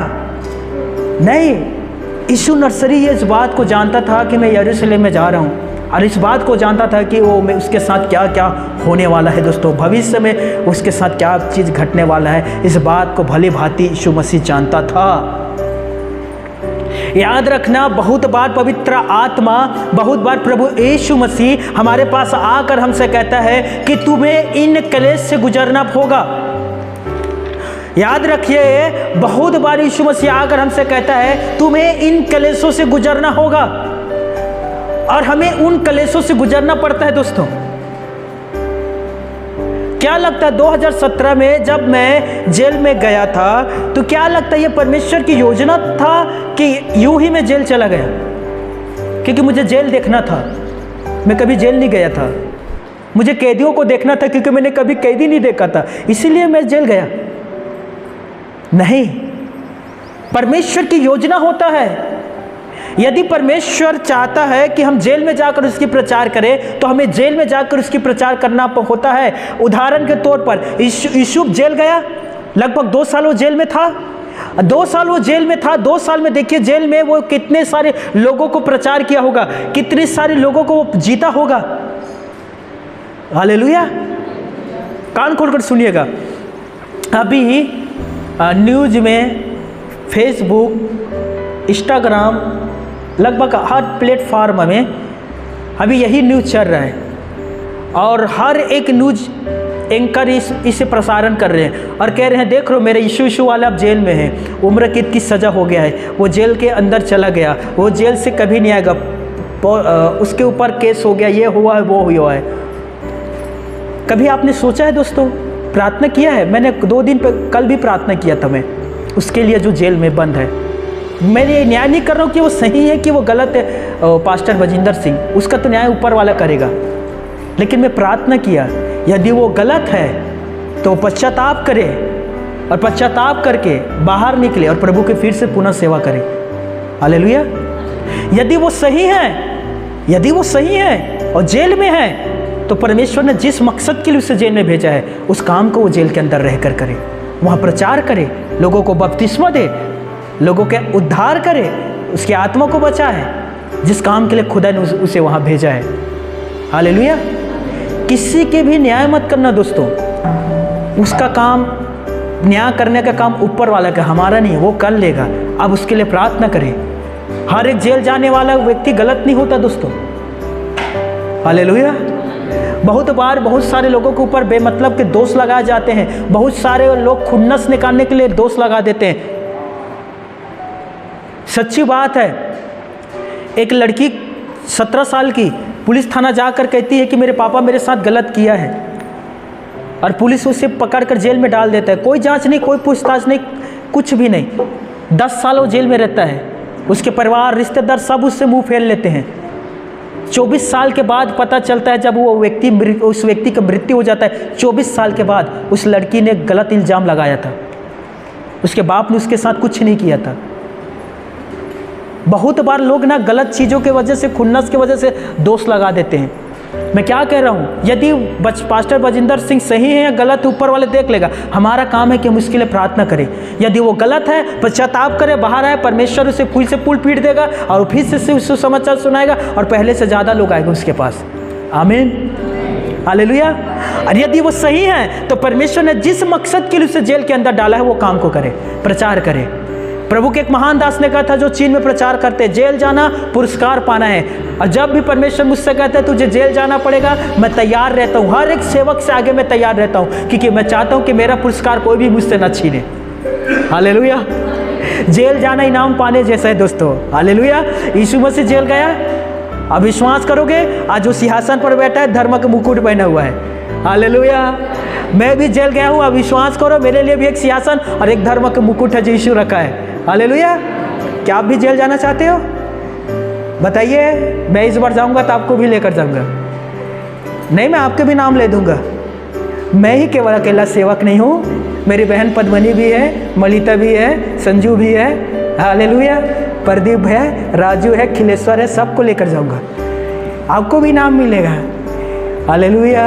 नहीं। यीशु नर्सरी ये इस बात को जानता था कि मैं यरूशलेम में जा रहा हूँ, और इस बात को जानता था कि वो मैं उसके साथ क्या क्या होने वाला है दोस्तों, भविष्य में उसके साथ क्या चीज़ घटने वाला है, इस बात को भली भांति यीशु मसीह जानता था। याद रखना, बहुत बार पवित्र आत्मा, बहुत बार प्रभु यीशु मसीह हमारे पास आकर हमसे कहता है कि तुम्हें इन क्लेश से गुजरना होगा। याद रखिए, बहुत बार यीशु मसीह आकर हमसे कहता है तुम्हें इन क्लेशों से गुजरना होगा, और हमें उन क्लेशों से गुजरना पड़ता है दोस्तों। क्या लगता है 2017 में जब मैं जेल में गया था, तो क्या लगता है ये परमेश्वर की योजना था कि यूं ही मैं जेल चला गया? क्योंकि मुझे जेल देखना था, मैं कभी जेल नहीं गया था। मुझे कैदियों को देखना था क्योंकि मैंने कभी कैदी नहीं देखा था, इसीलिए मैं जेल गया। नहीं, परमेश्वर की योजना होता है। यदि परमेश्वर चाहता है कि हम जेल में जाकर उसकी प्रचार करें, तो हमें जेल में जाकर उसकी प्रचार करना होता है। उदाहरण के तौर पर यूसुफ जेल गया, लगभग 2 साल वो जेल में था। 2 साल वो जेल में था, 2 साल में देखिए जेल में वो कितने सारे लोगों को प्रचार किया होगा, कितने सारे लोगों को वो जीता होगा। हालेलुया। कान खोलकर सुनिएगा। अभी न्यूज में, फेसबुक, इंस्टाग्राम, लगभग हर प्लेटफार्म में अभी यही न्यूज़ चल रहा है, और हर एक न्यूज़ एंकर इसे प्रसारण कर रहे हैं और कह रहे हैं देख लो मेरे यीशु वाला अब जेल में है, उम्र कैद की सज़ा हो गया है, वो जेल के अंदर चला गया, वो जेल से कभी नहीं आएगा, उसके ऊपर केस हो गया, ये हुआ है, वो हुआ है। कभी आपने सोचा है दोस्तों, प्रार्थना किया है? मैंने 2 दिन पर कल भी प्रार्थना किया था मैं उसके लिए जो जेल में बंद है। मैं ये न्याय नहीं कर रहा हूँ कि वो सही है कि वो गलत है, पास्टर बजिंदर सिंह, उसका तो न्याय ऊपर वाला करेगा। लेकिन मैं प्रार्थना किया, यदि वो गलत है तो पश्चाताप करे, और पश्चाताप करके बाहर निकले और प्रभु के फिर से पुनः सेवा करे। हालेलुया। यदि वो सही है, यदि वो सही है और जेल में है, तो परमेश्वर ने जिस मकसद के लिए उसे जेल में भेजा है, उस काम को वो जेल के अंदर रहकर करे, वहाँ प्रचार करे, लोगों को बपतिस्मा दे, लोगों के उद्धार करे, उसकी आत्मा को बचाए, जिस काम के लिए खुदा ने उसे वहाँ भेजा है। हालेलुया। किसी के भी न्याय मत करना दोस्तों, उसका काम, न्याय करने का काम ऊपर वाला का, हमारा नहीं, वो कर लेगा। अब उसके लिए प्रार्थना करें। हर एक जेल जाने वाला व्यक्ति गलत नहीं होता दोस्तों। हालेलुया। बहुत बार बहुत सारे लोगों के ऊपर बेमतलब के दोष लगाए जाते हैं, बहुत सारे लोग खुन्नस निकालने के लिए दोष लगा देते हैं। सच्ची बात है, एक लड़की 17 साल की पुलिस थाना जाकर कहती है कि मेरे पापा मेरे साथ गलत किया है, और पुलिस उसे पकड़कर जेल में डाल देता है। कोई जांच नहीं, कोई पूछताछ नहीं, कुछ भी नहीं। 10 साल वो जेल में रहता है, उसके परिवार, रिश्तेदार सब उससे मुंह फेर लेते हैं। 24 साल के बाद पता चलता है, जब वो व्यक्ति, उस व्यक्ति का मृत्यु हो जाता है, 24 साल के बाद उस लड़की ने गलत इल्ज़ाम लगाया था, उसके बाप ने उसके साथ कुछ नहीं किया था। बहुत बार लोग ना गलत चीज़ों के वजह से, खुन्नस की वजह से दोष लगा देते हैं। मैं क्या कह रहा हूँ, यदि पास्टर बजिंदर सिंह सही है या गलत, ऊपर वाले देख लेगा। हमारा काम है कि हम उसके लिए प्रार्थना करें। यदि वो गलत है, पश्चाताप करे, बाहर आए, परमेश्वर उसे पुल से पुल पीट देगा और फिर से उसको समाचार सुनाएगा, और पहले से ज़्यादा लोग आएंगे उसके पास। आमीन, हालेलुया। और यदि वो सही है, तो परमेश्वर ने जिस मकसद के लिए उसे जेल के अंदर डाला है, वो काम को करे, प्रचार करे। प्रभु के एक महान दास ने कहा था, जो चीन में प्रचार करते, जेल जाना पुरस्कार पाना है। और जब भी परमेश्वर मुझसे कहते हैं तुझे जेल जाना पड़ेगा, मैं तैयार रहता हूँ। हर एक सेवक से आगे मैं तैयार रहता हूँ, क्योंकि मैं चाहता हूँ कि मेरा पुरस्कार कोई भी मुझसे न छीने। हालेलुया। जेल जाना इनाम पाने जैसा है दोस्तों। हालेलुया। यीशु मसीह जेल गया, अब विश्वास करोगे, आज जो सिंहासन पर बैठा है धर्म का मुकुट पहना हुआ है। हालेलुया। मैं भी जेल गया हूँ, अब विश्वास करो मेरे लिए भी एक सिंहासन और एक धर्म का मुकुट है जो यीशु रखा है। हालेलुया। क्या आप भी जेल जाना चाहते हो? बताइए, मैं इस बार जाऊंगा तो आपको भी लेकर जाऊंगा। नहीं, मैं आपके भी नाम ले दूंगा। मैं ही केवल अकेला सेवक नहीं हूँ, मेरी बहन पद्मनी भी है, मलिता भी है, संजू भी है, हालेलुया, प्रदीप है, राजू है, खिलेश्वर है, सबको लेकर जाऊंगा, आपको भी नाम मिलेगा। Hallelujah,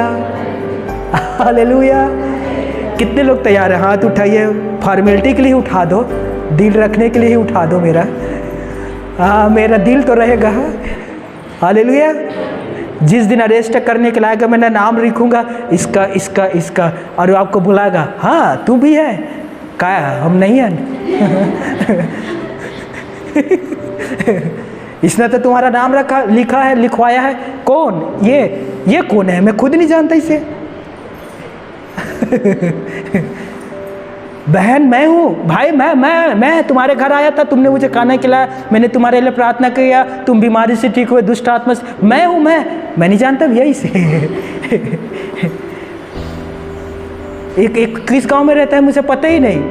hallelujah. कितने लोग तैयार हैं? हाथ उठाइए। फॉर्मेलिटी के लिए उठा दो, दिल रखने के लिए ही उठा दो मेरा। हाँ, मेरा दिल तो रहेगा। हालेलुया। जिस दिन अरेस्ट करने के लायक मैंने नाम लिखूंगा, इसका इसका इसका, और वो आपको बुलाएगा, हाँ तू भी है, क्या हम नहीं हैं? इसने तो तुम्हारा नाम रखा, लिखा है, लिखवाया है। कौन ये कौन है? मैं खुद नहीं जानता इसे। बहन मैं हूँ, भाई मैं तुम्हारे घर आया था, तुमने मुझे खाना खिलाया, मैंने तुम्हारे लिए प्रार्थना किया, तुम बीमारी से ठीक हुए, दुष्ट आत्मा से, मैं हूँ। मैं नहीं जानता भैया इसे। एक किस गांव में रहता है मुझे पता ही नहीं,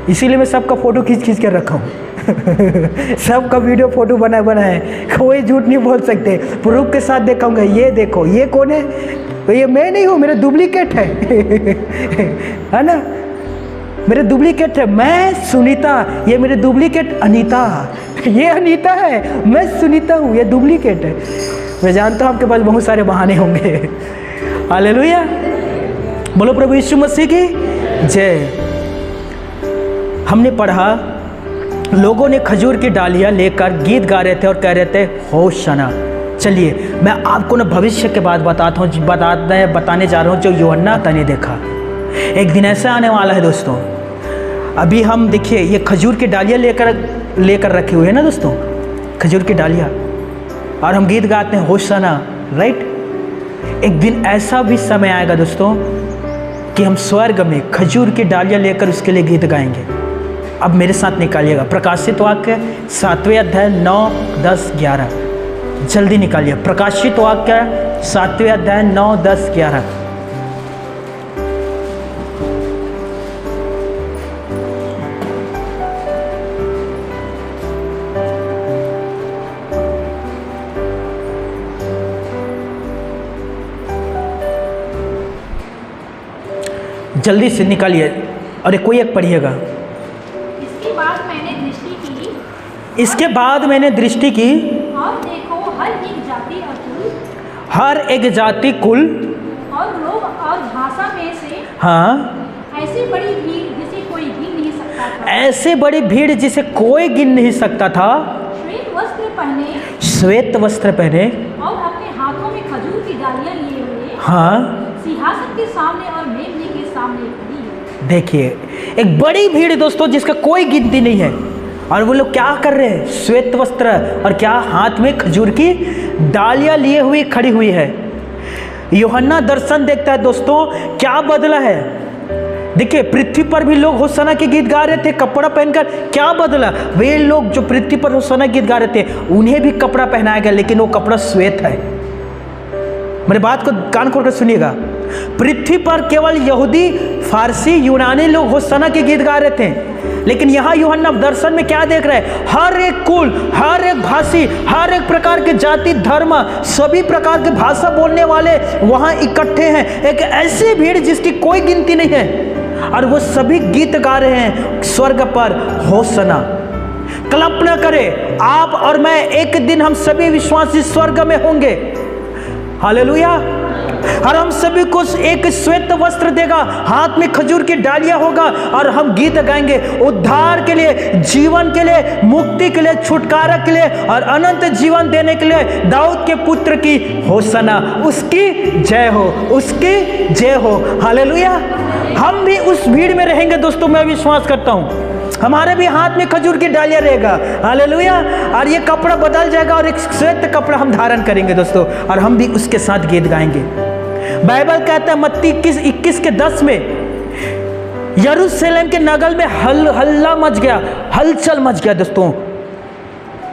इसीलिए मैं सबका फोटो खींच कर रखा हूँ। सबका वीडियो फोटो बनाए, कोई झूठ नहीं बोल सकते, प्रूफ के साथ दिखाऊंगा। ये देखो, ये कौन है? तो ये मैं नहीं हूँ, मेरा डुप्लीकेट है ना, मेरे डुप्लीकेट है। मैं सुनीता, ये मेरे डुप्लीकेट अनीता। ये अनीता है, मैं सुनीता हूँ, ये डुप्लीकेट है। मैं जानता हूँ आपके पास बहुत सारे बहाने होंगे। हालेलुया, बोलो प्रभु यीशु मसीह की जय। हमने पढ़ा, लोगों ने खजूर की डालियाँ लेकर गीत गा रहे थे और कह रहे थे होशाना। चलिए मैं आपको ना भविष्य के बाद बताने जा रहा हूँ जो यूहन्ना ने देखा। एक दिन ऐसा आने वाला है दोस्तों, अभी हम देखिए ये खजूर की डालियाँ लेकर रखे हुए हैं ना दोस्तों, खजूर की डालियाँ, और हम गीत गाते हैं होशाना, राइट। एक दिन ऐसा भी समय आएगा दोस्तों कि हम स्वर्ग में खजूर की डालियाँ लेकर उसके लिए गीत गाएंगे। अब मेरे साथ निकालिएगा प्रकाशित वाक्य 7वें अध्याय 9, 10, 11। जल्दी निकालिए प्रकाशित वाक्य 7वें अध्याय 9, 10, 11। जल्दी से निकालिए, अरे कोई एक पढ़िएगा। इसके बाद मैंने दृष्टि की और देखो हर एक जाति कुल और लोग और भाषा में से हाँ ऐसी बड़ी भीड़ जिसे कोई गिन नहीं सकता था, ऐसे बड़ी भीड़ जिसे कोई गिन नहीं सकता था, श्वेत वस्त्र पहने और अपने हाथों में खजूर की डालियां लिए हुए हाँ सिंहासन के सामने और मेमने के सामने खड़ी है। देखिए एक बड़ी भीड़ दोस्तों जिसका कोई गिनती नहीं है, और वो लोग क्या कर रहे हैं? श्वेत वस्त्र और क्या हाथ में खजूर की डालियां लिए हुई खड़ी हुई है। यूहन्ना दर्शन देखता है दोस्तों, क्या बदला है? देखिए पृथ्वी पर भी लोग होशाना के गीत गा रहे थे कपड़ा पहनकर, क्या बदला? वे लोग जो पृथ्वी पर होशाना गीत गा रहे थे उन्हें भी कपड़ा पहनाया गया, लेकिन वो कपड़ा श्वेत है। मेरी बात को कान खोलकर सुनिएगा, पृथ्वी पर केवल यहूदी, फारसी, यूनानी लोग होशाना के गीत गा रहे थे, लेकिन यहाँ यूहन्ना दर्शन में क्या देख रहे हैं? हर एक कुल, हर एक भाषी, हर एक प्रकार के जाति, धर्म, सभी प्रकार के भाषा बोलने वाले वहाँ इकट्ठे हैं। एक ऐसी भीड़ जिसकी कोई गिनती नहीं है, और वो सभी गीत गा रहे हैं स्वर्ग पर होशाना। कल्पना करें आप और मैं, एक दिन हम सभी विश्वासी स्वर्ग में होंगे। हालेलुया। और हम सभी को एक श्वेत वस्त्र देगा, हाथ में खजूर की डालियां होगा, और हम गीत गाएंगे उद्धार के लिए, जीवन के लिए, मुक्ति के लिए, छुटकारा के लिए और अनंत जीवन देने के लिए दाऊद के पुत्र की होशाना, उसकी जय हो, उसकी जय हो। हालेलुया। हम भी उस भीड़ में रहेंगे दोस्तों, मैं विश्वास करता हूं। हमारे भी हाथ में खजूर की डालियां रहेगा। हालेलुया। और ये कपड़ा बदल जाएगा और एक श्वेत कपड़ा हम धारण करेंगे दोस्तों, और हम भी उसके साथ गीत गाएंगे। बाइबल कहता है मत्ती 21:10 में, यरूशलेम के नगर में हल्ला मच गया, हलचल मच गया दोस्तों।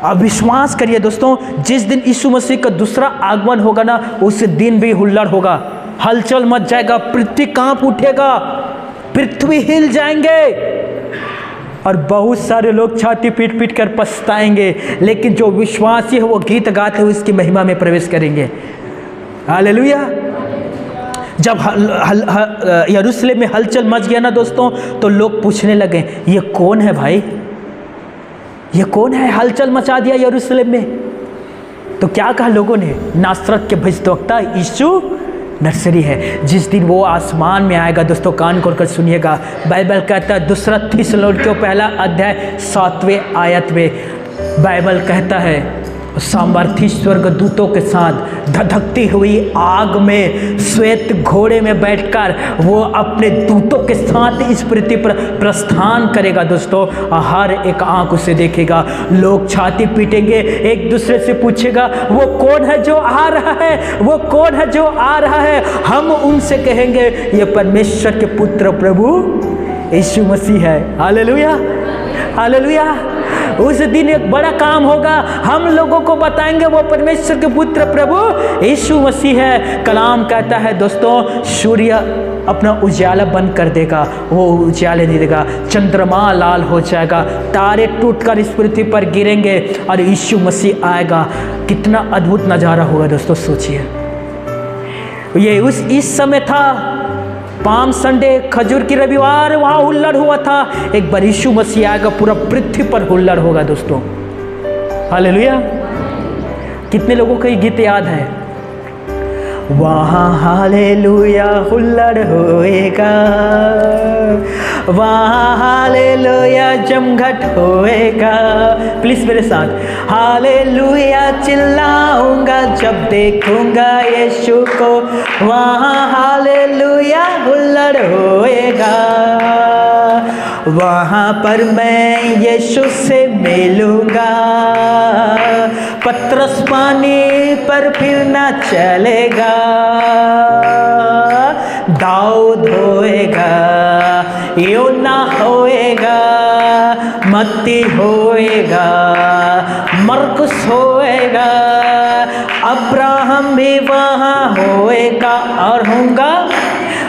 अब विश्वास करिए दोस्तों, जिस दिन यीशु मसीह का दूसरा आगमन होगा ना, उस दिन भी हुल्लड़ होगा, हलचल मच जाएगा, पृथ्वी कांप उठेगा, पृथ्वी हिल जाएंगे और बहुत सारे लोग छाती पीट पीट कर पछताएंगे। लेकिन जो विश्वासी है वो गीत गाते हुए इसकी महिमा में प्रवेश करेंगे। हालेलुया। जब यरूशलेम में हलचल मच गया ना दोस्तों, तो लोग पूछने लगे, ये कौन है भाई, ये कौन है, हलचल मचा दिया यरूशलेम में। तो क्या कहा लोगों ने, नासरत के भविष्यद्वक्ता यीशु नर्सरी है। जिस दिन वो आसमान में आएगा दोस्तों, कान खोलकर सुनिएगा, बाइबल कहता है दूसरा थिस्सलुनीकियों पहला अध्याय 7वें आयत में बाइबल कहता है, सामर्थी स्वर्गदूतों के साथ धधकती हुई आग में श्वेत घोड़े में बैठकर वो अपने दूतों के साथ इस पृथ्वी पर प्रस्थान करेगा दोस्तों। हर एक आंख उसे देखेगा, लोग छाती पीटेंगे, एक दूसरे से पूछेगा वो कौन है जो आ रहा है, वो कौन है जो आ रहा है। हम उनसे कहेंगे ये परमेश्वर के पुत्र प्रभु यीशु मसीह है। Hallelujah, hallelujah. उस दिन एक बड़ा काम होगा, हम लोगों को बताएंगे वो परमेश्वर के पुत्र प्रभु यीशु मसीह है। कलाम कहता है दोस्तों, सूर्य अपना उजाला बंद कर देगा, वो उजाले नहीं देगा, चंद्रमा लाल हो जाएगा, तारे टूटकर इस पृथ्वी पर गिरेंगे और यीशु मसीह आएगा। कितना अद्भुत नज़ारा होगा दोस्तों, सोचिए। ये इस समय था पाम संडे, खजूर की रविवार, वहाँ हुल्लड़ हुआ था। एक बार यीशु मसीह आएगा, पूरा पृथ्वी पर हुल्लड़ होगा दोस्तों। हालेलुया। कितने लोगों को ये गीत याद है, वहाँ हालेलुया हुल्लड़ होएगा, वहाँ हालेलुया जमघट होएगा। प्लीज मेरे साथ, हालेलुया चिल्लाऊंगा जब देखूंगा यीशु को, वहाँ हालेलुया हुल्लड़ होएगा, वहाँ पर मैं यीशु से मिलूंगा, पतरस पानी पर फिर ना चलेगा, दाऊद होएगा, योना होएगा, मत्ती होएगा, मरकुस होएगा, अब्राहम भी वहाँ होएगा और होगा,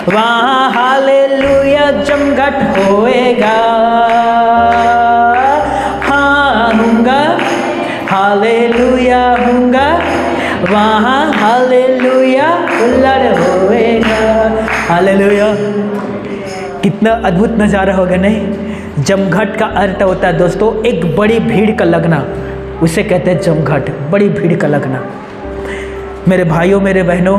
वहाँ हालेलुया जमघट होएगा। हाँ होगा, हालेलुया होगा, वहाँ हालेलुया हुल्लड़ होएगा। हालेलुया। कितना अद्भुत नज़ारा होगा नहीं। जमघट का अर्थ होता है दोस्तों एक बड़ी भीड़ का लगना, उसे कहते हैं जमघट, बड़ी भीड़ का लगना। मेरे भाइयों, मेरे बहनों,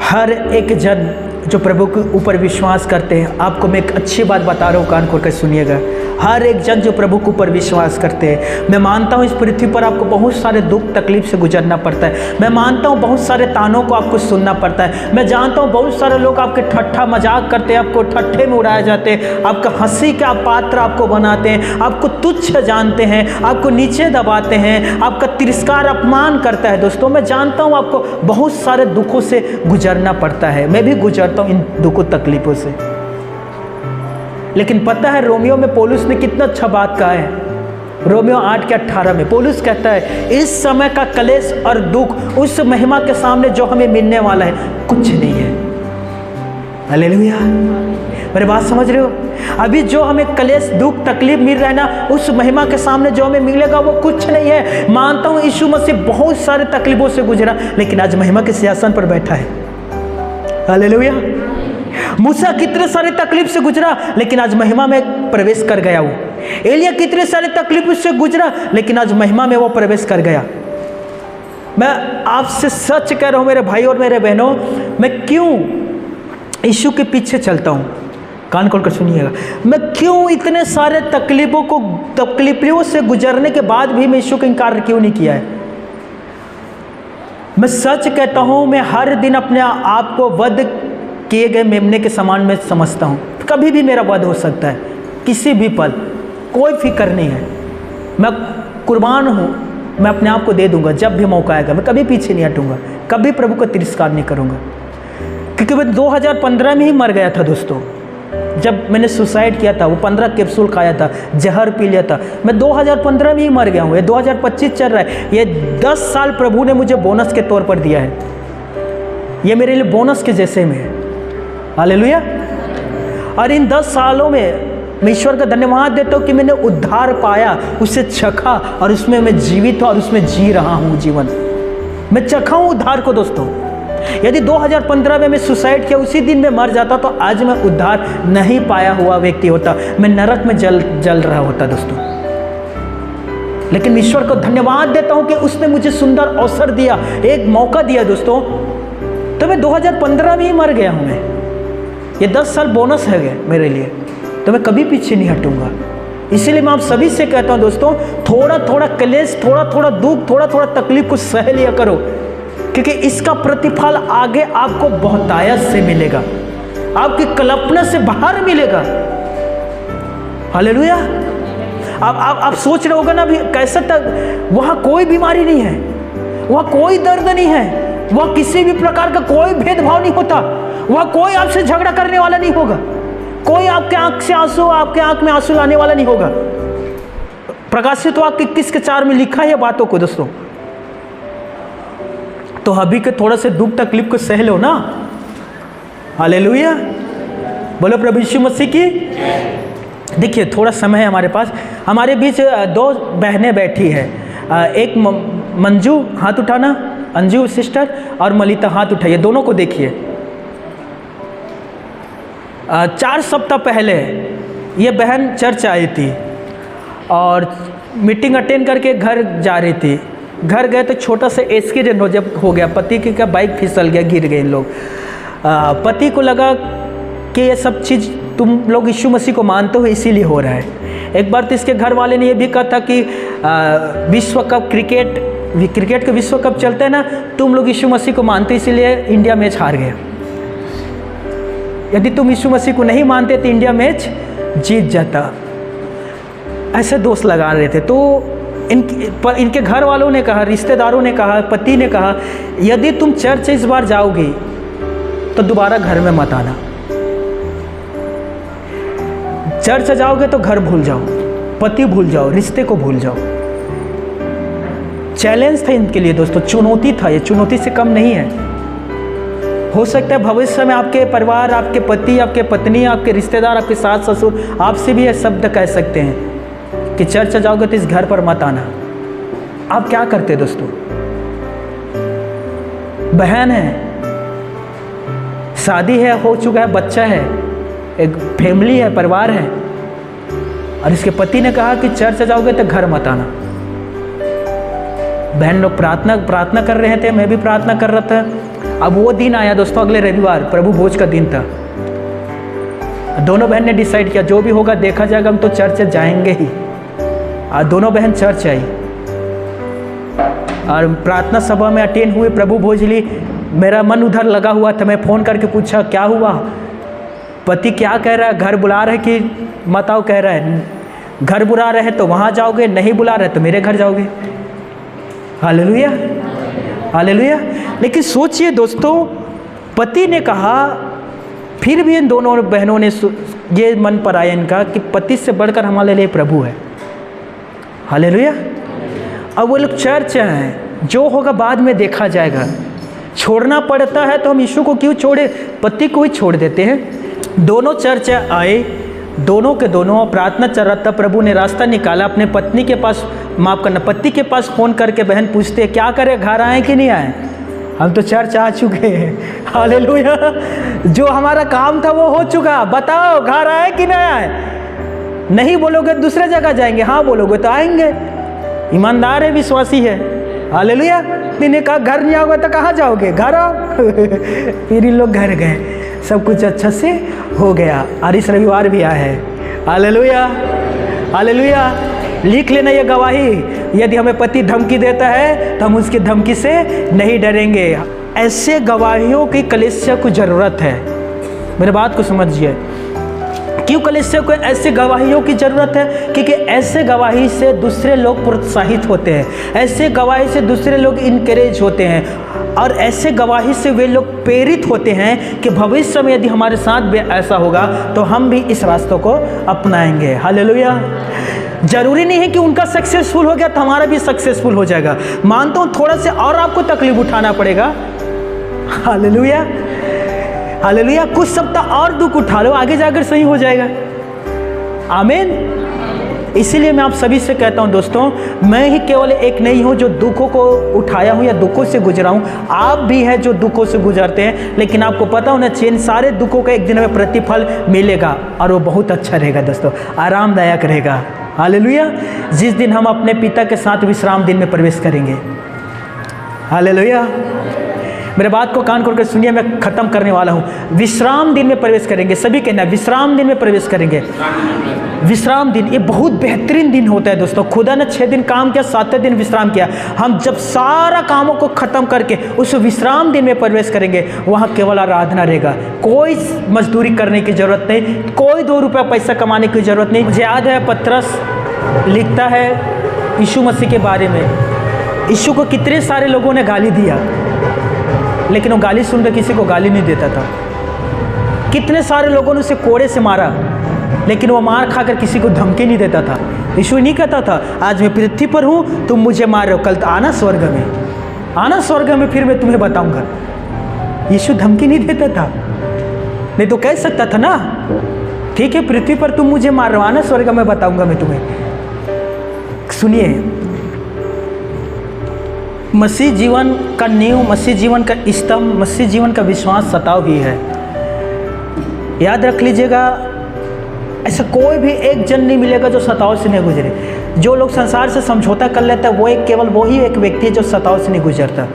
हर एक जन जो प्रभु के ऊपर विश्वास करते हैं, आपको मैं एक अच्छी बात बता रहा हूँ, कान खोलकर सुनिएगा। हर एक जन जो प्रभु के ऊपर विश्वास करते हैं, मैं मानता हूँ इस पृथ्वी पर आपको बहुत सारे दुख तकलीफ से गुजरना पड़ता है। मैं मानता हूँ बहुत सारे तानों को आपको सुनना पड़ता है। मैं जानता हूँ बहुत सारे लोग आपके ठट्ठा मजाक करते हैं, आपको ठट्ठे में उड़ाए जाते हैं, आपका हंसी का पात्र आपको बनाते हैं, आपको तुच्छ जानते हैं, आपको नीचे दबाते हैं, आपका तिरस्कार अपमान करता है। दोस्तों मैं जानता हूँ आपको बहुत सारे दुखों से गुजरना पड़ता है, मैं भी गुजरता हूँ इन दुखों तकलीफों से। लेकिन पता है रोमियो में पौलुस ने कितना अच्छा बात कहा है। रोमियो 8:18 में पौलुस कहता है, इस समय का क्लेश और दुख उस महिमा के सामने जो हमें मिलने वाला है कुछ नहीं है। हालेलुया। मेरी बात समझ रहे हो? अभी जो हमें क्लेश दुख तकलीफ मिल रहा है ना, उस महिमा के सामने जो हमें मिलेगा वो कुछ नहीं है। मानता हूँ यीशु मसीह बहुत सारे तकलीफों से गुजरा, लेकिन आज महिमा के सिंहासन पर बैठा है। हालेलुया। मूसा कितने सारे तकलीफ से गुजरा, लेकिन आज महिमा में प्रवेश कर गया। वो एलिया कितने सारे तकलीफ से गुजरा, लेकिन आज महिमा में वो प्रवेश कर गया। मैं आपसे सच कह रहा हूं मेरे भाई और मेरे बहनों, मैं क्यों यीशु के पीछे चलता हूं? कान खोलकर सुनिएगा। मैं क्यों इतने सारे तकलीफों से गुजरने के बाद भी मैं यीशु का इनकार क्यों नहीं किया है? मैं सच कहता हूं, मैं हर दिन अपने आप को वध किए गए मेमने के समान में समझता हूँ। कभी भी मेरा वध हो सकता है, किसी भी पल, कोई फिक्र नहीं है। मैं कुर्बान हूँ, मैं अपने आप को दे दूंगा जब भी मौका आएगा। मैं कभी पीछे नहीं हटूंगा, कभी प्रभु को तिरस्कार नहीं करूंगा, क्योंकि मैं 2015 में ही मर गया था दोस्तों। जब मैंने सुसाइड किया था, वो 15 कैप्सूल खाया था, जहर पी लिया था, मैं 2015 में ही मर गया हूँ। ये 2025 चल रहा है। ये 10 साल प्रभु ने मुझे बोनस के तौर पर दिया है। ये मेरे लिए बोनस के जैसे में है। हालेलुया। और इन 10 सालों में मैं ईश्वर का धन्यवाद देता हूँ कि मैंने उद्धार पाया, उसे चखा और उसमें मैं जीवित हूँ और उसमें जी रहा हूँ जीवन। मैं चखा हूँ उद्धार को दोस्तों। यदि 2015 में मैं सुसाइड किया, उसी दिन मैं मर जाता, तो आज मैं उद्धार नहीं पाया हुआ व्यक्ति होता, मैं नरक में जल रहा होता दोस्तों। लेकिन ईश्वर को धन्यवाद देता हूँ कि उसने मुझे सुंदर अवसर दिया, एक मौका दिया दोस्तों। तो मैं 2015 में ही मर गया हूँ। मैं ये 10 साल बोनस है गए मेरे लिए, तो मैं कभी पीछे नहीं हटूंगा। इसीलिए मैं आप सभी से कहता हूँ दोस्तों, थोड़ा थोड़ा क्लेश, थोड़ा थोड़ा दुख, थोड़ा थोड़ा तकलीफ को सह लिया करो, क्योंकि इसका प्रतिफल आगे आपको बहुतायत से मिलेगा, आपकी कल्पना से बाहर मिलेगा। हालेलुया। आप सोच रहे होगा ना अभी कैसा तक, वहाँ कोई बीमारी नहीं है, वहाँ कोई दर्द नहीं है, वहाँ किसी भी प्रकार का कोई भेदभाव नहीं होता, वहाँ कोई आपसे झगड़ा करने वाला नहीं होगा, कोई आपके आंख से आंसू, आपके आंख में आंसू लाने वाला नहीं होगा। प्रकाशित वाक्य 21:4 में लिखा है बातों को दोस्तों। तो अभी के थोड़ा से दुख तकलीफ को सह लो ना। हालेलुया। बोलो प्रभु यीशु मसीह की। देखिए थोड़ा समय है हमारे पास, हमारे बीच 2 बहनें बैठी है। एक मंजू, हाथ उठाना, अंजू सिस्टर, और मलिता हाथ उठाइए, दोनों को देखिए। 4 सप्ताह पहले ये बहन चर्च आई थी और मीटिंग अटेंड करके घर जा रही थी। घर गए तो छोटा सा एक्सीडेंट जब हो गया, पति की का बाइक फिसल गया, गिर गए इन लोग। पति को लगा कि ये सब चीज़ तुम लोग यीशु मसीह को मानते हो इसीलिए हो रहा है। एक बार तो इसके घर वाले ने ये भी कहा था कि विश्व कप क्रिकेट के विश्व कप चलते हैं ना, तुम लोग यीशु मसीह को मानते इसीलिए इंडिया मैच हार गया। यदि तुम यीशु मसीह को नहीं मानते तो इंडिया मैच जीत जाता। ऐसे दोष लगा रहे थे। तो इनके घर वालों ने कहा, रिश्तेदारों ने कहा, पति ने कहा, यदि तुम चर्च इस बार जाओगी तो दोबारा घर में मत आना। चर्च जाओगे तो घर भूल जाओ, पति भूल जाओ, रिश्ते को भूल जाओ। चैलेंज था इनके लिए दोस्तों, चुनौती था। ये चुनौती से कम नहीं है। हो सकता है भविष्य में आपके परिवार, आपके पति, आपके पत्नी, आपके रिश्तेदार, आपके सास ससुर आपसे भी यह शब्द कह सकते हैं कि चर्च जाओगे तो इस घर पर मत आना। आप क्या करते दोस्तों? बहन है, शादी है, हो चुका है, बच्चा है, एक फैमिली है, परिवार है, और इसके पति ने कहा कि चर्च जाओगे तो घर मत आना। बहन लोग प्रार्थना कर रहे थे, मैं भी प्रार्थना कर रहा था। अब वो दिन आया दोस्तों, अगले रविवार प्रभु भोज का दिन था। दोनों बहन ने डिसाइड किया जो भी होगा देखा जाएगा, हम तो चर्च जाएंगे ही। और दोनों बहन चर्च आई और प्रार्थना सभा में अटेंड हुए, प्रभु भोज ली। मेरा मन उधर लगा हुआ था, मैं फ़ोन करके पूछा क्या हुआ, पति क्या कह रहा है, घर बुला रहे कि मत आओ कह रहा है, घर बुला रहे तो वहाँ जाओगे, नहीं बुला रहे तो मेरे घर जाओगे। Hallelujah, hallelujah. लेकिन सोचिए दोस्तों, पति ने कहा, फिर भी इन दोनों बहनों ने ये मन पर आया इनका कि पति से बढ़कर हमारे लिए प्रभु है। हालेलुया। अब वो लोग चर्च हैं, जो होगा बाद में देखा जाएगा। छोड़ना पड़ता है तो हम यीशु को क्यों छोड़े, पति को ही छोड़ देते हैं। दोनों चर्च आए, दोनों के दोनों प्रार्थना चल रहा था। प्रभु ने रास्ता निकाला, अपने पत्नी के पास, माफ़ करना, पति के पास फ़ोन करके बहन पूछते क्या करें, घर आए कि नहीं आए, हम तो चर्च आ चुके हैं। हालेलुया। जो हमारा काम था वो हो चुका, बताओ घर आए कि नहीं आए। नहीं बोलोगे दूसरे जगह जाएंगे, हाँ बोलोगे तो आएंगे। ईमानदार है, विश्वासी है। हालेलुया। इन्होंने कहा घर नहीं आओगे तो कहाँ जाओगे, घर आओ। फिर इन लोग घर गए, सब कुछ अच्छा से हो गया और इस रविवार भी आया है। Hallelujah, hallelujah. लिख लेना ये गवाही, यदि हमें पति धमकी देता है तो हम उसकी धमकी से नहीं डरेंगे। ऐसे गवाहियों की कलीसिया को ज़रूरत है। मेरे बात को समझिए, क्यों कलीसिया को ऐसे गवाहियों की ज़रूरत है? क्योंकि ऐसे गवाही से दूसरे लोग प्रोत्साहित होते हैं, ऐसे गवाही से दूसरे लोग इनकरेज होते हैं। और ऐसे गवाही से वे लोग प्रेरित होते हैं कि भविष्य में यदि हमारे साथ भी ऐसा होगा तो हम भी इस रास्तों को अपनाएंगे। हालेलुया। जरूरी नहीं है कि उनका सक्सेसफुल हो गया तो हमारा भी सक्सेसफुल हो जाएगा। मानता हूँ थोड़ा से और आपको तकलीफ उठाना पड़ेगा। Hallelujah, hallelujah. कुछ सप्ताह और दुख उठा लो, आगे जाकर सही हो जाएगा। आमीन। इसीलिए मैं आप सभी से कहता हूं दोस्तों, मैं ही केवल एक नहीं हूं जो दुखों को उठाया हूं या दुखों से गुजरा हूं, आप भी हैं जो दुखों से गुजरते हैं। लेकिन आपको पता होना चाहिए सारे दुखों का एक दिन में प्रतिफल मिलेगा और वो बहुत अच्छा रहेगा दोस्तों, आरामदायक रहेगा। हालेलुया। जिस दिन हम अपने पिता के साथ विश्राम दिन में प्रवेश करेंगे। हालेलुया। मेरे बात को कान खोल कर सुनिए, मैं खत्म करने वाला हूँ। विश्राम दिन में प्रवेश करेंगे, सभी कहना विश्राम दिन में प्रवेश करेंगे। विश्राम दिन ये बहुत बेहतरीन दिन होता है दोस्तों। खुदा ने 6 दिन काम किया, 7वें दिन विश्राम किया। हम जब सारा कामों को खत्म करके उस विश्राम दिन में प्रवेश करेंगे, वहाँ केवल आराधना रहेगा। कोई मजदूरी करने की जरूरत नहीं, कोई 2 रुपया पैसा कमाने की जरूरत नहीं। मुझे याद है पतरस लिखता है यीशु मसीह के बारे में, यीशु को कितने सारे लोगों ने गाली दिया, लेकिन वो गाली सुनकर किसी को गाली नहीं देता था। कितने सारे लोगों ने उसे कोड़े से मारा, लेकिन वो मार खाकर किसी को धमकी नहीं देता था। यीशु नहीं कहता था आज मैं पृथ्वी पर हूँ, तुम मुझे मार रहे हो, कल आना स्वर्ग में, आना स्वर्ग में, फिर मैं तुम्हें बताऊंगा। यीशु धमकी नहीं देता था। नहीं तो कह सकता था ना, ठीक है पृथ्वी पर तुम मुझे मार रहे हो, आना स्वर्ग में बताऊंगा मैं तुम्हें। सुनिए, मसीह जीवन का नींव, मसीह जीवन का स्तंभ, मसीह जीवन का विश्वास सताव ही है। याद रख लीजिएगा, ऐसा कोई भी एक जन नहीं मिलेगा जो सताव से नहीं गुजरे। जो लोग संसार से समझौता कर लेते हैं वो केवल वही एक व्यक्ति है जो सताव से नहीं गुजरता।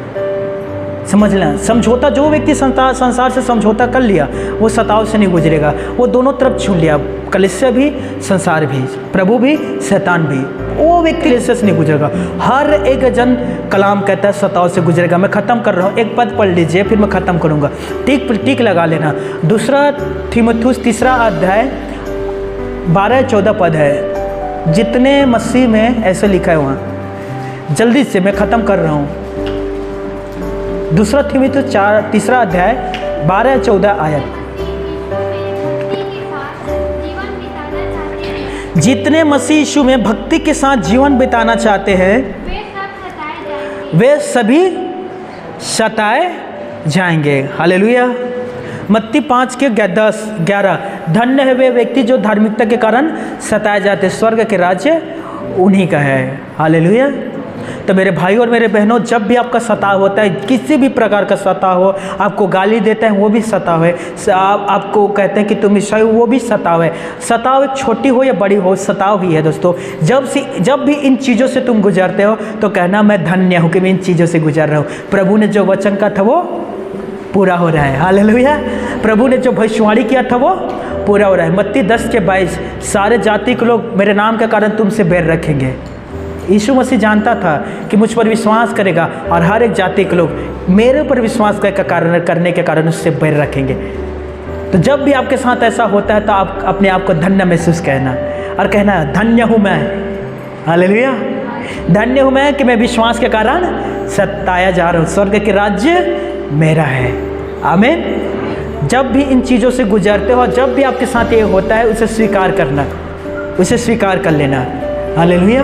समझ लें, समझौता जो व्यक्ति संसार से समझौता कर लिया वो सताव से नहीं गुजरेगा। वो दोनों तरफ छू लिया, कलीसिया भी, संसार भी, प्रभु भी, शैतान भी, वो व्यक्ति कलीसिया से नहीं गुजरेगा। हर एक जन कलाम कहता है सताव से गुजरेगा। मैं ख़त्म कर रहा हूँ, एक पद पढ़ लीजिए फिर मैं ख़त्म करूँगा। टिक लगा लेना। 2 तीमुथियुस 3 अध्याय 12-14 पद है। जितने मसीह में ऐसे लिखा है वहाँ, जल्दी से मैं ख़त्म कर रहा हूँ। 2 तीमुथियुस 3 अध्याय 12-14 आयत। जितने मसीह यीशु में भक्ति के साथ जीवन बिताना चाहते हैं वे सभी सताए जाएंगे। हालेलुया। मत्ती 5:10-11। धन्य है वे व्यक्ति जो धार्मिकता के कारण सताए जाते, स्वर्ग के राज्य उन्हीं का है। हालेलुया। तो मेरे भाई और मेरे बहनों, जब भी आपका सताव होता है, किसी भी प्रकार का सताव हो, आपको गाली देते हैं वो भी सताव है, आपको कहते हैं कि तुम ईसाई हो वो भी सताव है। सताव छोटी हो या बड़ी हो, सताव ही है दोस्तों। जब भी इन चीज़ों से तुम गुजरते हो तो कहना मैं धन्य हूँ कि मैं इन चीज़ों से गुजर रहा हूँ। प्रभु ने जो वचन का था वो पूरा हो रहा है। हालेलुया। प्रभु ने जो भविष्यवाणी किया था वो पूरा हो रहा है। मत्ती 10:22। सारे जाति के लोग मेरे नाम के कारण तुमसे बैर रखेंगे। यीशु मसीह जानता था कि मुझ पर विश्वास करेगा और हर एक जाति के लोग मेरे ऊपर विश्वास करने के कारण उससे बैर रखेंगे। तो जब भी आपके साथ ऐसा होता है तो आप अपने आप को धन्य महसूस कहना और कहना धन्य हूँ मैं। हालेलुया। धन्य हूँ मैं कि मैं विश्वास के कारण सताया जा रहा हूँ, स्वर्ग के राज्य मेरा है। आमीन। जब भी इन चीज़ों से गुजरते हो, जब भी आपके साथ ये होता है, उसे स्वीकार करना, उसे स्वीकार कर लेना। हालेलुया।